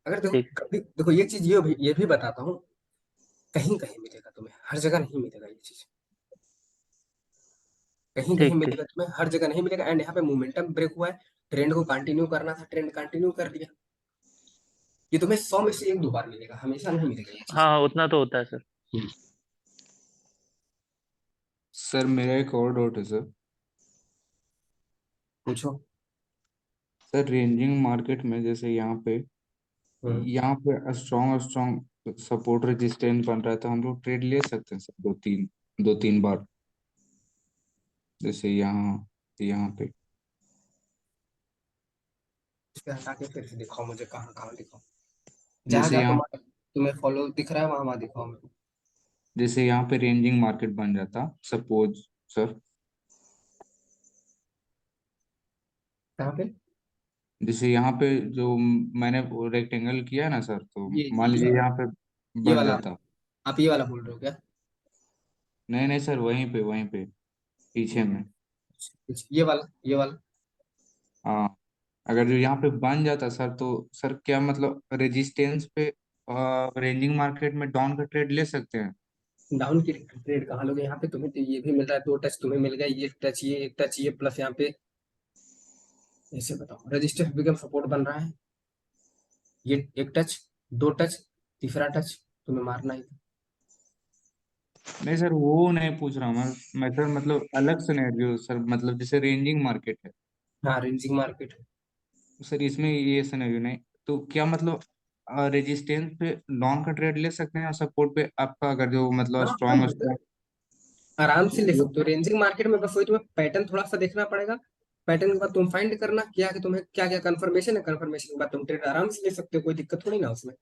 अगर देखो ठीक। कभी देखो ये चीज ये भी बताता हूँ, कहीं कहीं मिलेगा तुम्हें, हर जगह नहीं मिलेगा ये चीज, कहीं कहीं ठीक। ठीक। मिलेगा तुम्हें, हर जगह नहीं मिलेगा। एंड यहाँ पे मोमेंटम ब्रेक हुआ है, ट्रेंड को कंटिन्यू करना था, ट्रेंड कंटिन्यू कर लिया। ये तुम्हें 100 में से एक दो बार मिलेगा, हमेशा नहीं मिलेगा ये हाँ चीज। हाँ, उतना तो होता है सर। सर मेरा एक और डाउट है सर। पूछो। सर रेंजिंग मार्केट में जैसे हम्म यहाँ पे स्ट्रॉन्ग स्ट्रॉन्ग सपोर्ट रेजिस्टेंस बन रहा है, तो हम लोग ट्रेड ले सकते हैं सर दो तीन बार, जैसे यहाँ यहाँ पे। इस पे हटा के फिर से दिखाओ मुझे, कहाँ कहाँ दिखाओ, जहां जैसे जहां यहाँ तुम्हें फॉलो दिख रहा है वहां वहां दिखाओ मेरे को। जैसे यहाँ पे रेंजिंग मार्केट बन जाता सपोज सर, कहाँ पे? जैसे यहाँ पे जो मैंने रेक्टेंगल किया ना सर, तो मान ये लीजिए यहाँ पे ये बन वाला, जाता। आप ये वाला बोल रहे हो क्या? नहीं नहीं सर, वहीं पे पीछे में। ये वाला हाँ, अगर जो यहाँ पे बन जाता सर, तो सर क्या मतलब रेजिस्टेंस पे रेंजिंग मार्केट में डाउन का ट्रेड ले सकते हैं? डाउन की ट्रेड कहाँ लोगे? यहाँ पे तुम्हें तो ये भी मिल रहा है, दो टच तुम्हें मिल गया, ये टच, ये एक टच, ये प्लस यहाँ पे, ऐसे बताओ रजिस्टर बिकम सपोर्ट बन रहा है, ये एक टच, दो टच, तीसरा टच तुम्हें मारना ही था। नहीं सर, वो नहीं पूछ रहा हूँ मैं सर मतलब अलग सिनेरियो सर, मतलब जैसे रेंजिंग मार्केट है हाँ रेंजिंग मार्केट है। सर, इसमें ये सिनेरियो नहीं, तो क्या मतलब रेजिस्टेंस पे लॉन्ग का ट्रेड ले सकते हैं और सपोर्ट पे आपका अगर जो मतलब हाँ हाँ स्ट्रॉन्ग बिल्कुल, स्ट्रॉन्ग। आराम से ले सकते हो रेंजिंग मार्केट में, बस वही तुम्हें पैटर्न थोड़ा सा देखना पड़ेगा। पैटर्न के बाद तुम फाइंड करना क्या कि तुम्हें क्या क्या कंफर्मेशन है, कंफर्मेशन के बाद तुम ट्रेड आराम से ले सकते हो, कोई दिक्कत थोड़ी ना उसमें।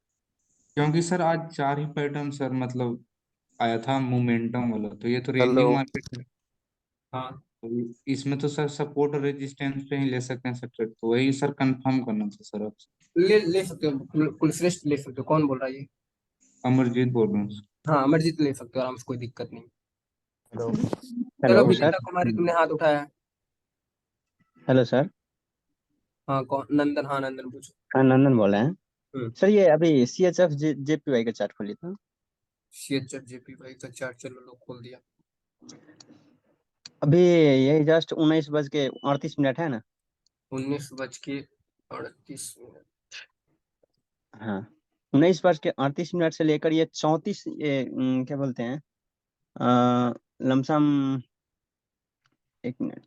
क्योंकि सर आज चार ही पैटर्न सर मतलब आया था मोमेंटम वाला, तो ये तो हेलो। रेंजिंग मार्केट है। हाँ तो इसमें तो सर सपोर्ट और रेजिस्टेंस पे ही ले सकते हैं सर ट्रेड, तो वही सर कंफर्म करना था सर आपसे। ले सकते हो, कुलश्रेष्ठ ले सकते हो। कौन बोल रहा है ये? अमरजीत बोल रहा हूँ सर। हाँ अमरजीत ले सकते हो आराम से, कोई दिक्कत नहीं। हेलो। चलो हेलो सर। विजेता कुमारी तुमने हाथ उठाया है। Hello sir. हाँ कौन? नंदन, हाँ नंदन पूछो। हाँ, नंदन बोल रहे हैं। हम्म सर ये अभी CHF JPY का चार्ट खोली था। CHF JPY का चार्ट, चलो लो खोल दिया। अभी यही जस्ट 19:38 है ना। 19:38। हाँ, 19:38 से लेकर ये 34, क्या बोलते हैं, लमसम, 1 मिनट,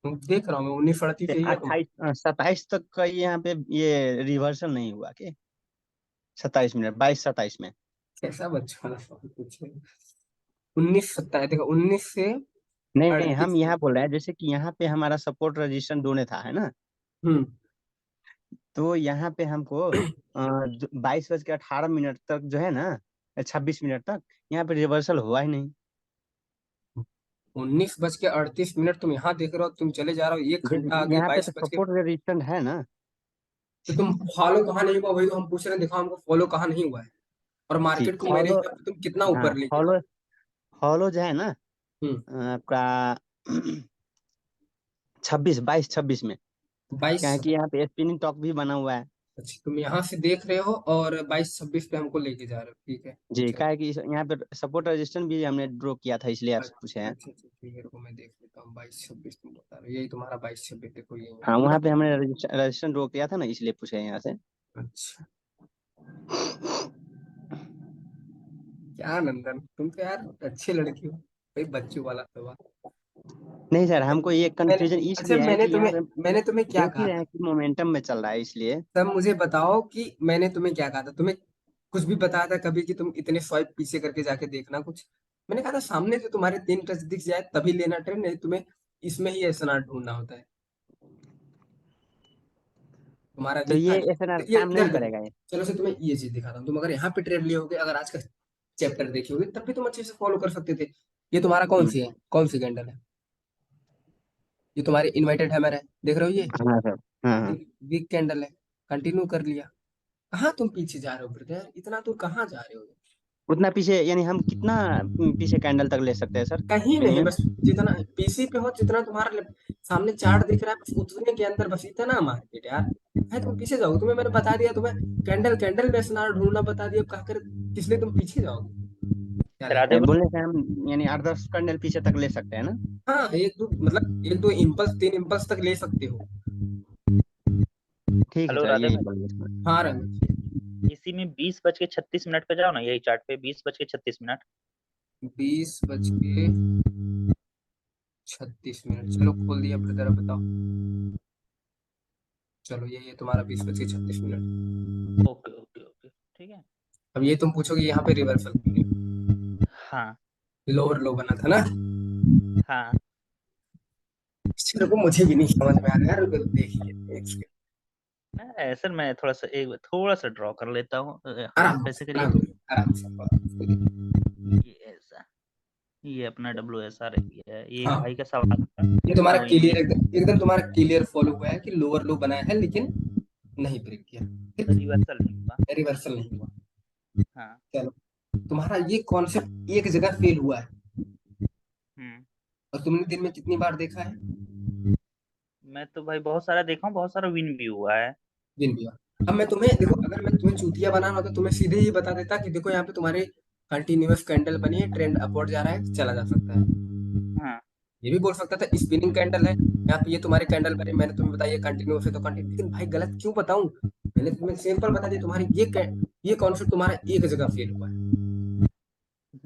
देख रहा हूँ मैं, 19:38 यही है तुम्हारा। 27 तक का ये यहाँ पे ये रिवर्सल नहीं हुआ कि 27 मिनट, 22-27 में। कैसा बच्चा वाला सवाल पूछे? 19:27 देखो, 19 से नहीं नहीं, हम 38 यहाँ बोल रहे हैं जैसे कि यहाँ पे हमारा सपोर्ट रजिस्टेंस दोनों था, है ना। हम्म तो यहाँ पे हमको 22:18 तक जो है ना, 26 मिनट तक यहाँ पे रिवर्सल हुआ ही नहीं। 19:38 तुम यहाँ देख रहे हो, तुम चले जा रहे हो एक घंटा आगे यहाँ पे तो 22 बज के। सपोर्ट रेजिस्टेंस है ना। तो तुम फॉलो कहाँ नहीं हुआ, वही तो हम पूछ रहे हैं, देखो हमको फॉलो कहाँ नहीं हुआ है, और जी, मार्केट को मेरे फॉलो। हिसाब से तुम कितना हाँ, ऊपर ले गए। फॉलो। फॉलो जो है ना, हम्म आपका 22-26 में, क्या बाईस है कि यहाँ पे स्पिनिंग टॉप भी बना हुआ है। अच्छा तुम यहाँ से देख रहे हो और 22-26 पे हमको लेके जा रहे हो, ठीक है। जी, चलो क्या है कि यहाँ पे सपोर्ट रेजिस्टेंस भी हमने ड्रॉ किया था, इसलिए आपसे पूछे अच्छा हैं। अच्छा अच्छा, ठीक है रुको मैं देख लेता हूँ। 22-26 तुम बता रहे हो, यही तुम्हारा 22-26 देखो, यही है हाँ, पूरा। वहाँ पे हमने रजिस्टेंस ड्रॉ किया था ना, इसलिए पूछे हैं यहाँ से। अच्छा क्या नंदन, तुम तो यार अच्छी लड़की हो भाई, बच्चों वाला सवाल। नहीं सर, हमको ये कंफ्यूजन अच्छा, इसलिए है कि यहाँ पे मैंने तुम्हें क्या देख ही कहा रहे था? हैं कि मोमेंटम में चल रहा है, इसलिए। तब मुझे बताओ कि मैंने तुम्हें क्या कहा था? तुम्हें कुछ भी बताया था कभी कि तुम इतने स्वाइप पीछे करके जाके देखना कुछ? मैंने कहा था सामने से तुम्हारे 3 टच दिख जाए तभी लेना ट्रेड, नहीं तुम्हें इसमें ही एसएनआर ढूंढना होता है। तुम्हारा तो वीक था ये ये। एसएनआर ये काम इधर नहीं देखो, करेगा ये? चलो से तुम्हें ये चीज दिखाता हूँ। तुम अगर यहाँ पे ट्रेड लिए होगे, अगर आज का चैप्टर देखे होगे, तब भी तुम अच्छे से फॉलो कर सकते थे। ये तुम्हारा कौन सी है, कौन सी कैंडल है? ये तुम्हारी इन्वर्टेड हैमर है, देख रहे हो ये? हाँ सर। हाँ हाँ। वीक कैंडल है, कंटिन्यू कर लिया। कहाँ तुम पीछे जा रहे हो ब्रदर, इतना तुम कहाँ जा रहे हो? उतना पीछे यानी हम कितना पीछे कैंडल तक ले सकते हैं सर, कहीं नहीं, ओपिनियन? बस जितना पीसी पे हो, जितना तुम्हारा सामने चार्ट दिख रहा है, बस उतने के अंदर, बस इतना मार्केट यार है। तुम पीछे जाओगे, तुम्हें मैंने बता दिया, तुम्हें कैंडल कैंडल में एसएनआर ढूंढना बता दिया, अब कहा कर किस लिए तुम पीछे जाओगे? क्या सर लगता आधे है? बोलने से हम यानी 8-10 कैंडल पीछे तक ले सकते हैं ना? हाँ, एक दो मतलब एक दो इम्पल्स, 3 इम्पल्स तक ले सकते हो। ठीक है हेलो सर, राधे यही भाई, बोलिए सर। हाँ रमेश, इसी में 20:36 पे जाओ ना, यही चार्ट पे 20:36। 20:36। चलो खोल दिया ब्रदर, अब बताओ। चलो ये तुम्हारा 20:36। ओके ओके ओके, ठीक है। अब ये तुम पूछोगे यहाँ पे रिवर्सल क्यों नहीं? हाँ लोअर लो बना था ना? हाँ। चलो वो मुझे भी नहीं समझ में आ रहा यार, देखिए एक सेकंड। सर मैं थोड़ा सा ड्रॉ कर लेता हूँ, आराम वैसे से करिए। आराम से आराम से। ये ऐसा, ये अपना WSR है, ये हाँ, भाई का सवाल था। ये तुम्हारा तो क्लियर, ये एकदम एकदम तुम्हारा क्लियर फॉलो हुआ है कि लोअर लो बनाया है लेकिन नहीं ब्रेक किया, रिवर्सल नहीं हुआ। रिवर्सल नहीं हुआ। हाँ। चलो, तुम्हारा ये कॉन्सेप्ट एक जगह फेल हुआ है, हम्म। और तुमने दिन में कितनी बार देखा है? मैं तो भाई बहुत सारा देखा हूँ, बहुत सारा विन भी हुआ है। दिन भी। अब मैं तुम्हें देखो, अगर मैं तुम्हें चूतिया बनाना होता तो तुम्हें सीधे ही बता देता कि देखो यहाँ पे तुम्हारे कंटिन्यूअस कैंडल बनी है, ट्रेंड अपवर्ड जा रहा है, चला जा सकता है। हाँ। ये भी बोल सकता था स्पिनिंग कैंडल है, यहाँ पे ये तुम्हारे कैंडल बने, मैंने तुम्हें बताया कंटिन्यूअस है तो कंटिन्यू। लेकिन भाई गलत क्यों बताऊं? मैंने तुम्हें सिंपल बता दिया, तुम्हारी ये कॉन्सेप्ट तुम्हारा एक जगह फेल हुआ है,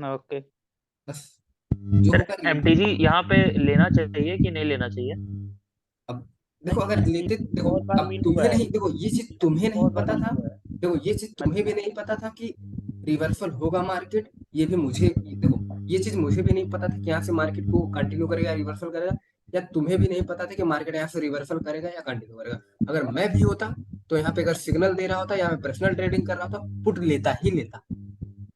ओके बस। जो सर, होगा MTG यहाँ पे लेना चाहिए कि नहीं लेना चाहिए? अब देखो, नहीं, अगर लेते, MTG देखो बहुत बार अब विन हुआ तुम्हें है, नहीं, देखो ये चीज तुम्हें नहीं बहुत बार पता विन था, हुआ है। देखो ये चीज तुम्हें भी नहीं पता था कि रिवर्सल होगा मार्केट, ये भी मुझे, देखो ये चीज मुझे भी नहीं पता था कि यहाँ से मार्केट को कंटिन्यू करेगा या रिवर्सल करेगा, या तुम्हें भी नहीं पता था कि मार्केट यहाँ से रिवर्सल करेगा या कंटिन्यू करेगा। अगर मैं भी होता तो यहाँ पे अगर सिग्नल दे रहा होता या मैं पर्सनल ट्रेडिंग कर रहा था, पुट लेता ही लेता।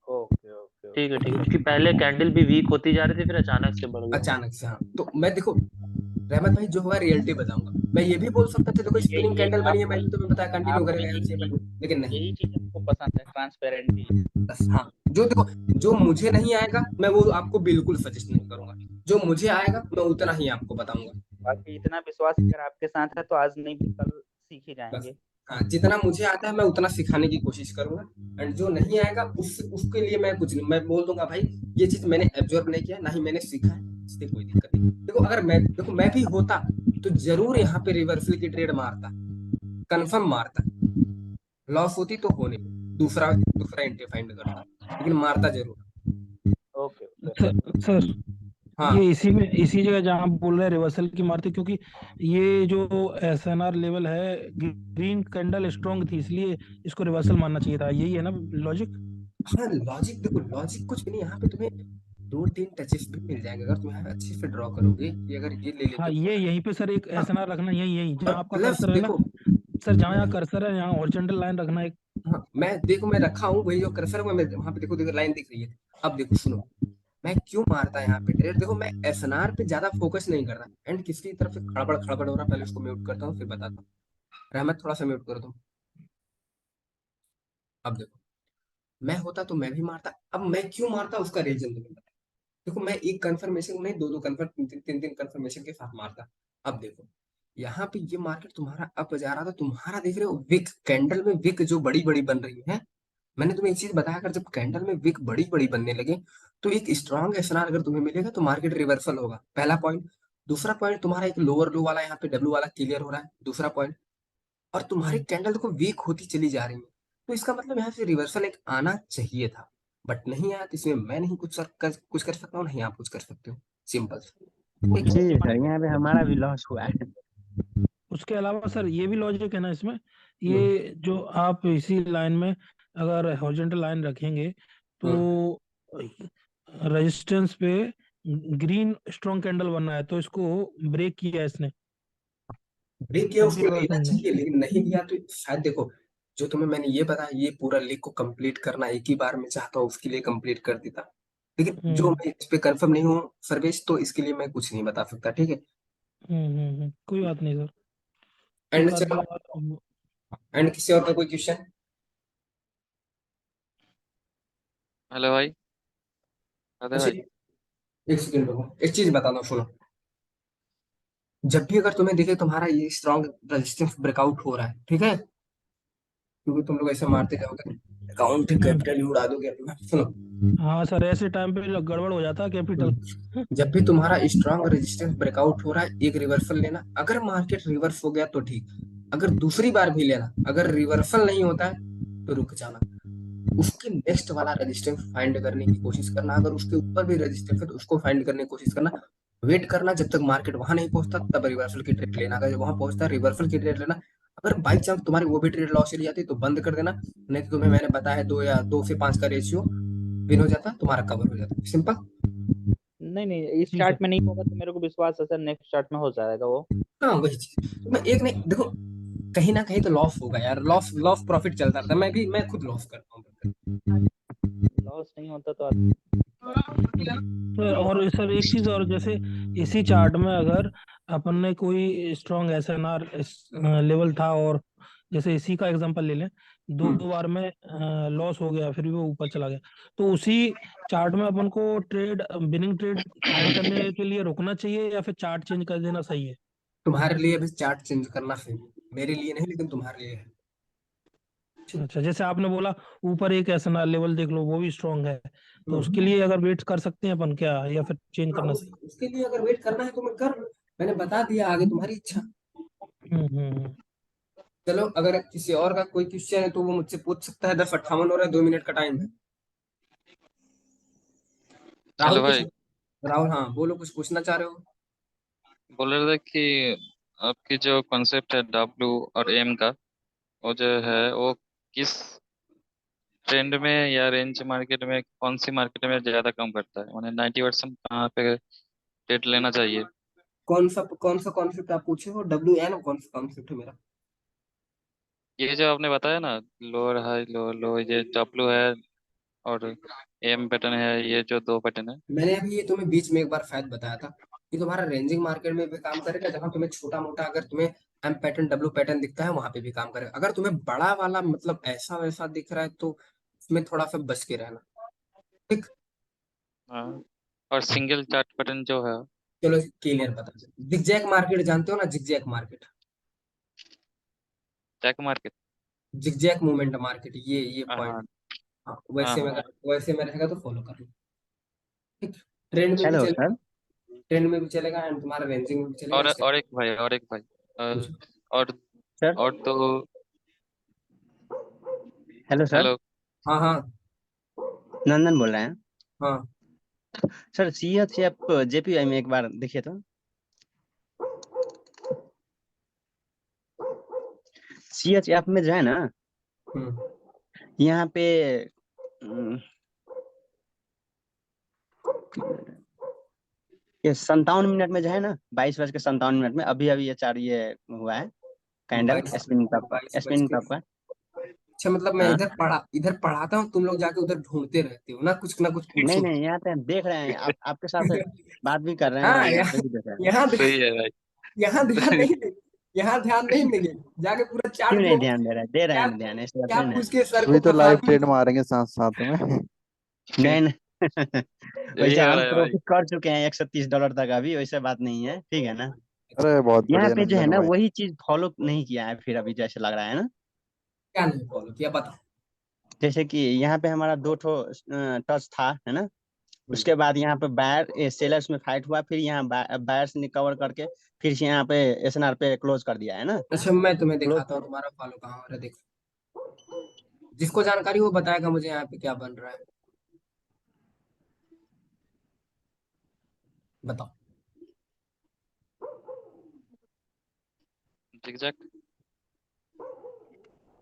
ओके ओके, ठीक है ठीक है, क्योंकि पहले कैंडल भी वीक होती जा रही थी, फिर अचानक से बढ़ गया। अचानक से, हाँ। तो मैं देखो रहमत भाई, जो होगा रियलिटी बताऊंगा। मैं ये भी बोल सकता था देखो ये स्पिनिंग ये कैंडल बनी है, आपको मैंने तुम्हें बताया कंटिन्यू आपको करेगा यहाँ यही से, चीज लेकिन नहीं। यही चीज हमको पसंद है, ट्रांसपेरेंटी। बस हाँ, जो देखो, जो मुझे नहीं आएगा मैं वो आपको बिल्कुल सजेस्ट नहीं करूंगा, जो मुझे आएगा मैं उतना ही आपको बताऊंगा। बाकी इतना विश्वास अगर आपके साथ है तो आज नहीं भी कल सीख ही बस जाएंगे। हाँ, जितना मुझे आता है मैं उतना सिखाने की कोशिश करूंगा, एंड जो नहीं आएगा उसके लिए मैं कुछ नहीं, मैं बोल दूंगा भाई ये चीज मैंने एब्जॉर्ब नहीं किया, ना ही मैंने सीखा है, इससे कोई दिक्कत नहीं। देखो अगर मैं भी होता तो जरूर यहाँ पे रिवर्सल की ट्रेड मारता, कंफर्म मारता। लॉस होती तो होने, दूसरा दूसरा एंट्री फाइंड करता, लेकिन मारता जरूर। ओके सर हाँ ये इसी जगह जहाँ आप बोल रहे हैं रिवर्सल की मारते, क्योंकि ये जो एसएनआर लेवल है, ग्रीन कैंडल स्ट्रॉन्ग थी, इसलिए इसको रिवर्सल मानना चाहिए था, यही है ना लॉजिक? हाँ, लॉजिक देखो, लॉजिक कुछ भी नहीं, यहाँ पे तुम्हें 2-3 टचेस भी मिल जाएंगे अगर तुम यहाँ अच्छे से ड्रॉ करोगे, कि अगर ये ले लेते हाँ, हो। ये यहीं पे सर एक हाँ, एसएनआर रखना, यही और जहाँ आपका प्लस कर्सर है ना देखो, सर, जहाँ यहाँ कर्सर है यहाँ हॉरिजॉन्टल लाइन रखना एक। हाँ मैं रखा हूँ वही जो कर्सर हुआ, मैं वहां पे देखो देखो लाइन दिख रही है। अब देखो सुनो, मैं क्यों मारता यहाँ पे ट्रेड, देखो मैं एसएनआर पे ज्यादा फोकस नहीं करता, एंड किसकी तरफ से खड़बड़ खड़बड़ हो रहा है, पहले उसको म्यूट करता हूँ फिर बताता हूँ। रहमत थोड़ा सा म्यूट कर दो। अब देखो, मैं होता तो मैं भी मारता, अब मैं क्यों मारता उसका रीजन तुम्हें बता। देखो मैं एक कंफर्मेशन नहीं, दो दो कंफर्म, तीन तीन कंफर्मेशन के साथ मारता। अब देखो यहाँ पे ये मार्केट तुम्हारा अप जा रहा था, तुम्हारा देख रहे हो विक कैंडल में विक जो बड़ी बड़ी बन रही है। मैंने तुम्हें एक चीज बताया, अगर जब कैंडल में विक बड़ी बड़ी बनने लगे तो एक स्ट्रॉन्ग एसएनआर अगर तुम्हें मिलेगा तो मार्केट रिवर्सल होगा, पहला पॉइंट। दूसरा पॉइंट, तुम्हारा एक लोअर लो वाला यहाँ पे डब्ल्यू वाला क्लियर हो रहा है, दूसरा पॉइंट। और तुम्हारी कैंडल देखो वीक होती चली जा रही है, तो इसका मतलब यहाँ से रिवर्सल एक आना चाहिए था, बट नहीं आया, तो इसमें मैं नहीं कुछ कर सकता हूँ, नहीं आप कुछ कर सकते हो, सिंपल। ठीक जी सर, यहाँ पे हमारा भी लॉस हुआ है। उसके अलावा सर ये भी लॉजिक है ना इसमें, हम्म, ये जो आप इसी लाइन में अगर हॉरिजॉन्टल लाइन रखेंगे तो रेजिस्टेंस पे ग्रीन स्ट्रॉन्ग कैंडल बनना है, तो इसको ब्रेक किया इसने, ब्रेक किया, तभी उसको लेना रिवर्सल चाहिए लेकिन नहीं लिया तो शायद देखो, जो तुम्हें मैंने ये बताया ये पूरा लिख को कंप्लीट करना एक ही बार में चाहता हूँ, उसके लिए कंप्लीट कर देता, लेकिन जो मैं इस पे कंफर्म नहीं हूँ सर्वेश, तो इसके लिए मैं कुछ नहीं बता सकता, ठीक है। कोई बात नहीं सर। एंड एक आध चलो, बार एंड किसी और का कोई क्वेश्चन? हेलो भाई। राधे अच्छा, भाई। एक सेकंड रुको, एक चीज बताता हूँ सुनो। जब भी अगर तुम्हें दिखे तुम्हारा ये स्ट्रॉन्ग रेजिस्टेंस ब्रेकआउट हो रहा है, ठीक है, क्योंकि तुम लोग ऐसे मारते जाओगे अकाउंट कैपिटल ही उड़ा दोगे अपना, सुनो। हाँ सर, ऐसे टाइम पे गड़बड़ हो जाता है कैपिटल। जब भी तुम्हारा स्ट्रॉन्ग रेजिस्टेंस ब्रेकआउट हो रहा है, एक रिवर्सल लेना, अगर मार्केट रिवर्स हो गया तो ठीक, अगर दूसरी बार भी लेना, अगर रिवर्सल नहीं होता है तो रुक जाना, उसके नेक्स्ट वाला रेजिस्टेंस फाइंड करने की कोशिश करना, अगर उसके ऊपर भी रेजिस्टेंस है तो उसको फाइंड करने की कोशिश करना, वेट करना जब तक मार्केट वहां नहीं पहुंचता, तब रिवर्सल की ट्रेड लेना, अगर जब वहां पहुंचता है रिवर्सल की ट्रेड लेना, अगर बाई चांस तुम्हारी वो भी ट्रेड लॉस चली जाती है तो बंद कर देना, नहीं तो तुम्हें मैंने बताया है 2 या 2 से 5 का रेशियो विन हो जाता, तुम्हारा कवर हो जाता, सिंपल। नहीं नहीं, इस जी सर। चार्ट में नहीं होगा तो मेरे को विश्वास है सर, नेक्स्ट चार्ट में हो जाएगा वो। हाँ वही चीज, तो मैं एक नहीं देखो, कहीं ना कहीं तो लॉस होगा यार, लॉस लॉस प्रॉफिट चलता रहता है, मैं खुद लॉस करता हूँ। लॉस नहीं होता तो और सर एक चीज और, जैसे इसी चार्ट में अगर अपन ने कोई स्ट्रॉन्ग एसएनआर लेवल था, और जैसे इसी का एग्जांपल ले लें, दो हम्म, बार में लॉस हो गया फिर भी वो ऊपर चला गया, तो उसी चार्ट में अपन को ट्रेड बिनिंग ट्रेड फाइंड करने के लिए रुकना चाहिए या फिर चार्ट चेंज कर देना सही है? तुम्हारे लिए भी चार्ट चेंज करना है, मेरे लिए नहीं लेकिन तुम्हारे लिए है, ठीक। अच्छा, जैसे आपने बोला ऊपर एक एसएनआर लेवल देख लो, वो भी स्ट्रांग है, तो उसके हम्म, लिए अगर वेट कर सकते हैं अपन क्या, या फिर चेंज हाँ करना सही? उसके लिए अगर वेट करना है तो मैं कर, मैंने बता दिया, आगे तुम्हारी इच्छा। हम्म। चलो, अगर किसी और का कोई क्वेश्चन है तो वो मुझसे पूछ सकता है, 10:58 हो रहा है, 2 मिनट का टाइम है। राहुल हेलो कुछ, भाई। राहुल हाँ बोलो, कुछ पूछना चाह रहे हो? बोल रहे थे कि आपकी जो कॉन्सेप्ट है डब्ल्यू और एम का, वो जो है वो किस ट्रेंड में या रेंज मार्केट में, कौन सी मार्केट में ज्यादा कम करता है, मैंने 90% कहाँ पे ट्रेड लेना चाहिए? कौन सा कॉन्सेप्ट आप पूछे हो, WN कौन सा कॉन्सेप्ट है मेरा? ये जो आपने बताया ना, लोअर हाई लोअर लो, ये डब्ल्यू है और एम पैटर्न है, ये जो दो पैटर्न है। मैंने अभी ये तुम्हें बीच में एक बार शायद बताया था कि तुम्हारा रेंजिंग मार्केट में भी काम करेगा, जहां तुम्हें छोटा मोटा अगर तुम्हें एम पैटर्न डब्ल्यू पैटर्न दिखता है वहां पे भी काम करेगा, अगर तुम्हें बड़ा वाला मतलब ऐसा वैसा दिख रहा है तो उसमें थोड़ा सा बच के रहना, ठीक। हाँ, और सिंगल चार्ट पैटर्न जो है। चलो क्लियर बता दो, जिगजैग मार्केट जानते हो ना, zigzag market, check market. Zigzag movement market, ये हाँ पॉइंट, हाँ हाँ हाँ वैसे में, हाँ। वैसे में रहेगा तो फॉलो कर लो, ठीक। ट्रेंड में भी हेलो चलेगा, सर। ट्रेंड में भी चलेगा एंड तुम्हारा रेंजिंग में भी चलेगा, इससे और एक भाई पूछो। और सर। और तो हेलो सर। हेलो। हाँ हाँ नंदन बोल रहे हैं। हाँ, सर CHF JPY में एक बार देखिए तो। CHF में जो है ना, हम्म, यहाँ पे ये 57 मिनट में जो है ना, 22:57 में अभी अभी ये चार ये हुआ है कैंडल, 22 स्पिनिंग टॉप का, बाईस बज स्पिनिंग के टॉप का। अच्छा, मतलब मैं हाँ। इधर पढ़ाता हूँ, तुम लोग जाके उधर ढूंढते रहते हो ना कुछ नहीं पूछो। नहीं, यहाँ पे हम देख रहे हैं, आपके साथ बात भी कर रहे हैं हाँ, और यहाँ पे यहाँ भी देख रहे हैं। यहाँ सही है भाई। यहाँ ध्यान नहीं दे, यहाँ ध्यान नहीं देंगे, जाके पूरा क्यों चार्ट नहीं जो ध्यान दे रहे हैं? दे रहे क्या हैं ध्यान, ऐसी बात क्या नहीं ना। पूछ के सर को अभी तो फंसा लाइव दिए ट्रेड तो। मारेंगे साथ साथ में। नहीं नहीं। यही वैसे हो हम रहा है भाई। प्रॉफिट कर चुके हैं $130 तक, अभी वैसे बात नहीं है, ठीक है ना। अरे बहुत यहाँ बढ़िया पे जो है नंदन ना भाई। वही चीज फॉलो नहीं किया है फिर अभी, जैसे लग रहा है ना। क्या नहीं फॉलो किया बता। जैसे कि यहाँ पे हमारा दो ठो टच था, है ना। उसके बाद यहाँ पे बायर सेलर्स में फाइट हुआ, फिर यहाँ बायर्स ने कवर करके फिर से यहाँ पे SNR पे क्लोज कर दिया है ना। अच्छा, मैं तुम्हें क्लोज। दिखाता हूँ तुम्हारा फॉलो कहाँ हो रहा है, देखो, जिसको जानकारी वो बताएगा मुझे यहाँ पे क्या बन रहा है, बताओ। जिगजैग।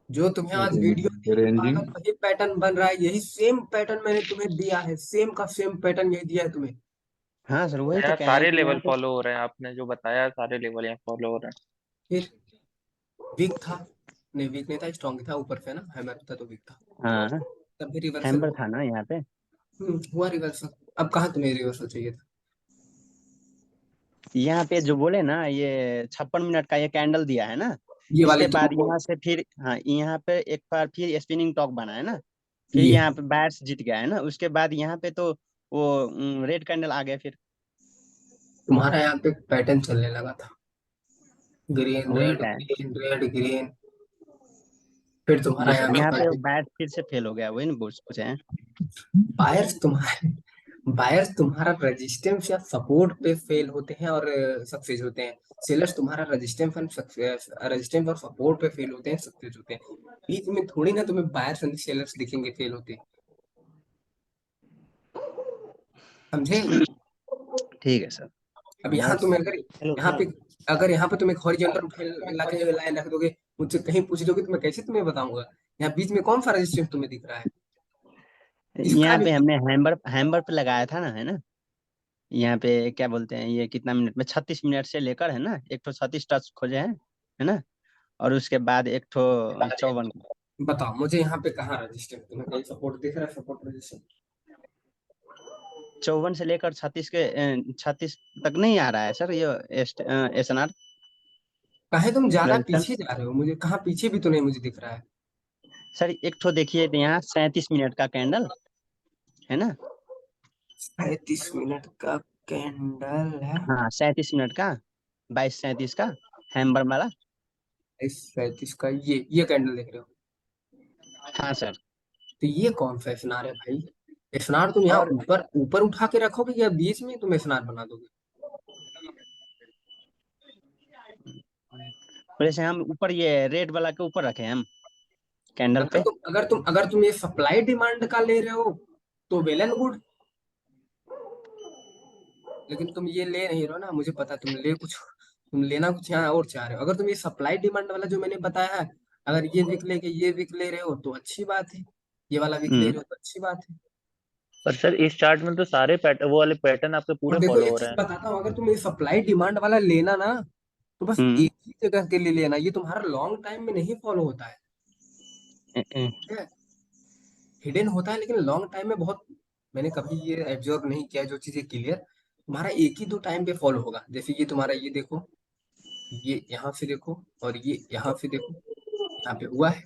जो तुम्हें आज वीडियो रेंजिंग। पागल वही पैटर्न बन रहा है, यही सेम पैटर्न मैंने तुम्हें दिया है, सेम का सेम पैटर्न यही दिया है तुम्हें। हाँ सर वही तो यार कह रहे हैं सारे कि यहाँ लेवल पे। फॉलो हो रहे हैं, आपने जो बताया सारे लेवल यहाँ फॉलो हो रहे हैं। फिर वीक था, नहीं वीक नहीं था, स्ट्रॉन्ग था, ऊपर से ना हैमर था तो वीक था, हाँ तभी रिवर्सल हैम्बर हुआ। था ना यहाँ पे। हुआ रिवर्सल। अब कहाँ तुम्हें रिवर्सल चाहिए था? यहाँ पे जो बोले ना ये 56 मिनट का ये कैंडल दिया है ना, ये वाले इसके बाद तुमको यहाँ से फिर हाँ यहाँ पे एक बार फिर स्पिनिंग टॉप बना है ना, फिर ये यहाँ पे बैट्स जीत गया है ना, उसके बाद यहाँ पे तो वो रेड कैंडल आ गया फिर। तुम्हारा यहाँ पे पैटर्न चलने लगा था, ग्रीन वही रेड का है ग्रीन रेड ग्रीन, फिर तुम्हारा यहाँ पे यहाँ पे पैटर्न। बैट फिर से फेल हो गया, वही ना पूछे हैं। बायर्स तुम्हारा रेजिस्टेंस या सपोर्ट पे फेल होते हैं और सक्सेस होते हैं। सेलर्स तुम्हारा रेजिस्टेंस और सपोर्ट पे फेल होते हैं, सक्सेस होते हैं। बीच में थोड़ी ना तुम्हें बायर्स एंड सेलर्स दिखेंगे फेल होते, समझे? ठीक है सर। अब यहाँ तुम्हें अगर हेलो यहाँ पे सर। अगर यहाँ पे तुम एक हॉरिजॉन्टल उठे लाके लाइन रख दोगे, मुझसे कहीं पूछ दोगे तो मैं कैसे तुम्हें बताऊंगा? यहाँ बीच में कौन सा रेजिस्टेंस तुम्हें दिख रहा है? इसका यहाँ भी पे हमने हैम्बर हैम्बर पे लगाया था ना, है ना। यहाँ पे क्या बोलते हैं ये कितना मिनट में 36 मिनट से लेकर है ना, एक ठो 36 टच खोजे हैं, है ना, और उसके बाद एक ठो 54। बताओ मुझे यहाँ पे कहाँ रेजिस्टेंस तुम्हें कहीं सपोर्ट दिख रहा है? सपोर्ट रेजिस्टेंस 54 से लेकर 36 तक नहीं आ रहा है सर ये SNR कहे तुम ज्यादा रेजिस्टेंस। पीछे जा रहे हो, मुझे कहाँ पीछे भी तो नहीं मुझे दिख रहा है। सर एक ठो देखिए तो यहाँ 37 मिनट का कैंडल है ना। 35 मिनट का कैंडल है? हाँ 37 मिनट का 22:37 का हैम्बर वाला। 35 का ये कैंडल देख रहे हो? हाँ सर। तो ये कौन सा एसनार है भाई? एसनार तुम यहाँ और ऊपर ऊपर उठा के रखोगे या बीच में तुम एसनार बना दोगे? जैसे हम ऊपर ये रेड वाला के ऊपर रखे हैं हम कैंडल अगर पे। तुम अगर तुम अगर तुम ये सप्लाई डिमांड का ले रहे हो तो वेल एंड गुड, लेकिन तुम ये ले नहीं रहे हो ना, मुझे पता है तुम लेना कुछ यहाँ और चाह रहे हो। अगर तुम ये सप्लाई डिमांड वाला जो मैंने बताया है, अगर ये विक ले रहे हो तो अच्छी बात है, ये वाला विक ले हम्म रहे हो तो अच्छी बात है। पर सर इस चार्ट में तो सारे पैटर्न, वो वाले पैटर्न आपके और पूरे देखो फॉलो हो एक रहे चीज हैं। बताता हूँ, अगर तुम ये सप्लाई डिमांड वाला लेना ना तो बस हम्म एक ही जगह के लिए लेना, ये तुम्हारा लॉन्ग टाइम में नहीं फॉलो होता है। हिडन होता है लेकिन लॉन्ग टाइम में बहुत, मैंने कभी ये ऑब्जर्व नहीं किया जो चीजें क्लियर तुम्हारा एक ही दो टाइम पे फॉलो होगा। जैसे ये तुम्हारा ये देखो, ये यहाँ से देखो और ये यहाँ से देखो, यहाँ पे हुआ है।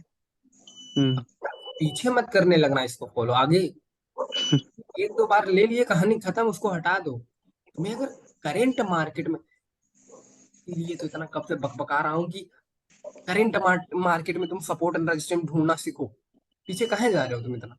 हम्म पीछे मत करने लगना इसको फॉलो, आगे एक दो बार ले लिए कहानी खत्म, उसको हटा दो। तुम्हें अगर करेंट मार्केट में, ये तो इतना कब से बकबका रहा हूँ कि करेंट मार्केट में तुम सपोर्ट एंड रेजिस्टेंस ढूंढना सीखो। पीछे कहाँ जा रहे हो तुम इतना?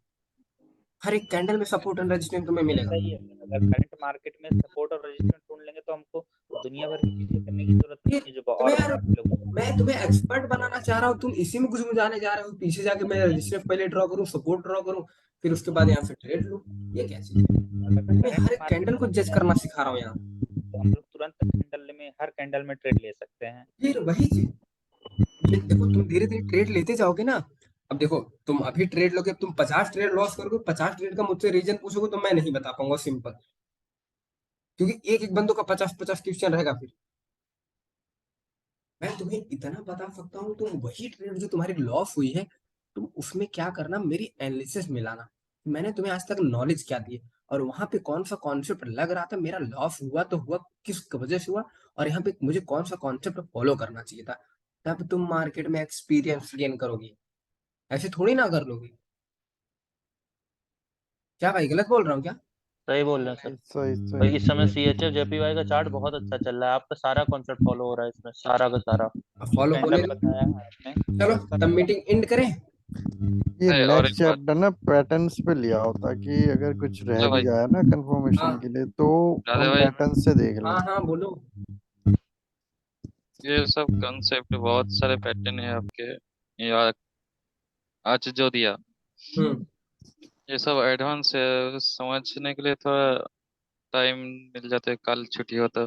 हर एक कैंडल में सपोर्ट एंड रेजिस्टेंस तुम्हें ये मिलेगा। सही है सर, अगर करंट मार्केट में सपोर्ट और रेजिस्टेंस ढूंढ लेंगे तो हमको दुनिया भर की चीजें करने की जरूरत नहीं फिर है जो तुम्हें और यार, बाकी लोग। मैं तुम्हें एक्सपर्ट बनाना चाह रहा हूँ, तुम इसी में कुछ जाने जा रहे हो। पीछे जाके मैं रेजिस्टेंस पहले ड्रॉ करूँ, सपोर्ट ड्रॉ करूँ, फिर उसके बाद यहाँ से ट्रेड लूँ, ये क्या चीज है? अगर मैं करंट हर एक मार्केट कैंडल को में जज करना सिखा रहा हूँ यहाँ। तो हम लोग तुरंत कैंडल में हर कैंडल में ट्रेड ले सकते हैं। फिर वही चीज, ये देखो तुम धीरे धीरे ट्रेड लेते जाओगे ना। अब देखो तुम अभी ट्रेड लोगे, तुम 50 ट्रेड लॉस करोगे, 50 ट्रेड का मुझसे रीजन पूछोगे तो मैं नहीं बता पाऊंगा सिंपल, क्योंकि एक एक बंदों का 50-50 क्वेश्चन रहेगा। फिर मैं तुम्हें इतना बता सकता हूँ, तुम वही ट्रेड जो तुम्हारी लॉस हुई है, तुम उसमें क्या करना, मेरी एनालिसिस मिलाना। मैंने तुम्हें आज तक नॉलेज क्या दी है और वहां पे कौन सा कॉन्सेप्ट लग रहा था, मेरा लॉस हुआ तो हुआ किस वजह से हुआ, और यहाँ पे मुझे कौन सा कॉन्सेप्ट फॉलो करना चाहिए था। तब तुम मार्केट में एक्सपीरियंस गेन करोगी, ऐसे थोड़ी ना कर लोगी। क्या भाई गलत बोल रहा हूँ क्या? सही बोल रहे हैं सर। सही भाई सही इस समय CHF JPY का चार्ट बहुत अच्छा चल रहा है, आपका सारा कॉन्सेप्ट फॉलो हो रहा है इसमें, सारा का सारा जो फॉलो होने कैंडल दो। बताया है आपने चलो उसका तब पूरा। मीटिंग एंड करें। ये है और नेक्स्ट एक बात। चैप्टर ना पैटर्न्स पे लिया होता कि अगर कुछ रह लो भी भाई। जाए ना कंफर्मेशन हाँ के लिए तो राधे हम भाई। पैटर्न से देख लें। हाँ हाँ बोलो। ये सब कंसेप्ट बहुत सारे पैटर्न है आपके, या आज जो दिया हम्म ये सब एडवांस है, समझने के लिए थोड़ा टाइम मिल जाता है, कल छुट्टी हो तो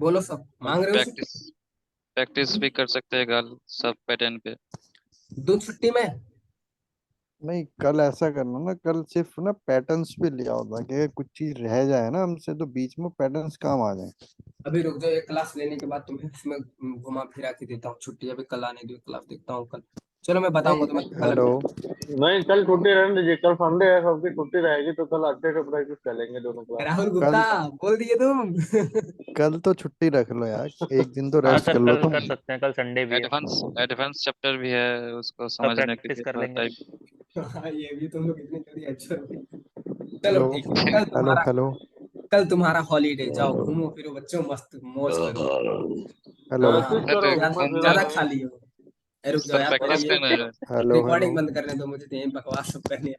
बोलो सब मांग रहे हो उसे? प्रैक्टिस भी कर सकते हैं कल सब पैटर्न पे। दो छुट्टी में नहीं, कल ऐसा करना ना, कल सिर्फ ना पैटर्न्स पे लिया होता कि अगर कुछ चीज रह जाए ना हमसे तो बीच में पैटर्न्स काम आ जाए। अभी रुक जाओ, एक क्लास लेने के बाद तुम्हें इसमें घुमा फिरा के देता हूँ छुट्टी। अभी कल आने दो, एक क्लास देखता हूँ कल। चलो मैं बताऊंगा तुम्हें कल। हेलो, नहीं कल छुट्टी रहने दीजिए, कल संडे है, सबकी छुट्टी रहेगी तो कल अच्छे से प्रैक्टिस करेंगे दोनों क्लास। राहुल गुप्ता बोल दिए तुम। कल तो छुट्टी रख लो यार, एक दिन तो हाँ रेस्ट सर, कर लो कल तुम। कर सकते हैं, कल संडे भी है एडवांस चैप्टर भी है, उसको तब समझने के प्रैक्टिस लिए कर थोड़ा लेंगे। टाइम। हाँ, ये भी तुम लोग इतने जल्दी अच्छा हो गए। चलो हेलो ठीक है, हेलो कल तुम्हारा हॉलीडे, जाओ घूमो फिरो बच्चों, मस्त मौज करो। हेलो हाँ, प्रैक्टिस करो, घूमे फिरो ज्यादा नहीं। खा लियो। रुक जाओ सर यार, थोड़ा प्रैक्टिस ये करना है। हेलो रिकॉर्डिंग बंद करने दो मुझे, तो यही बकवास सब करने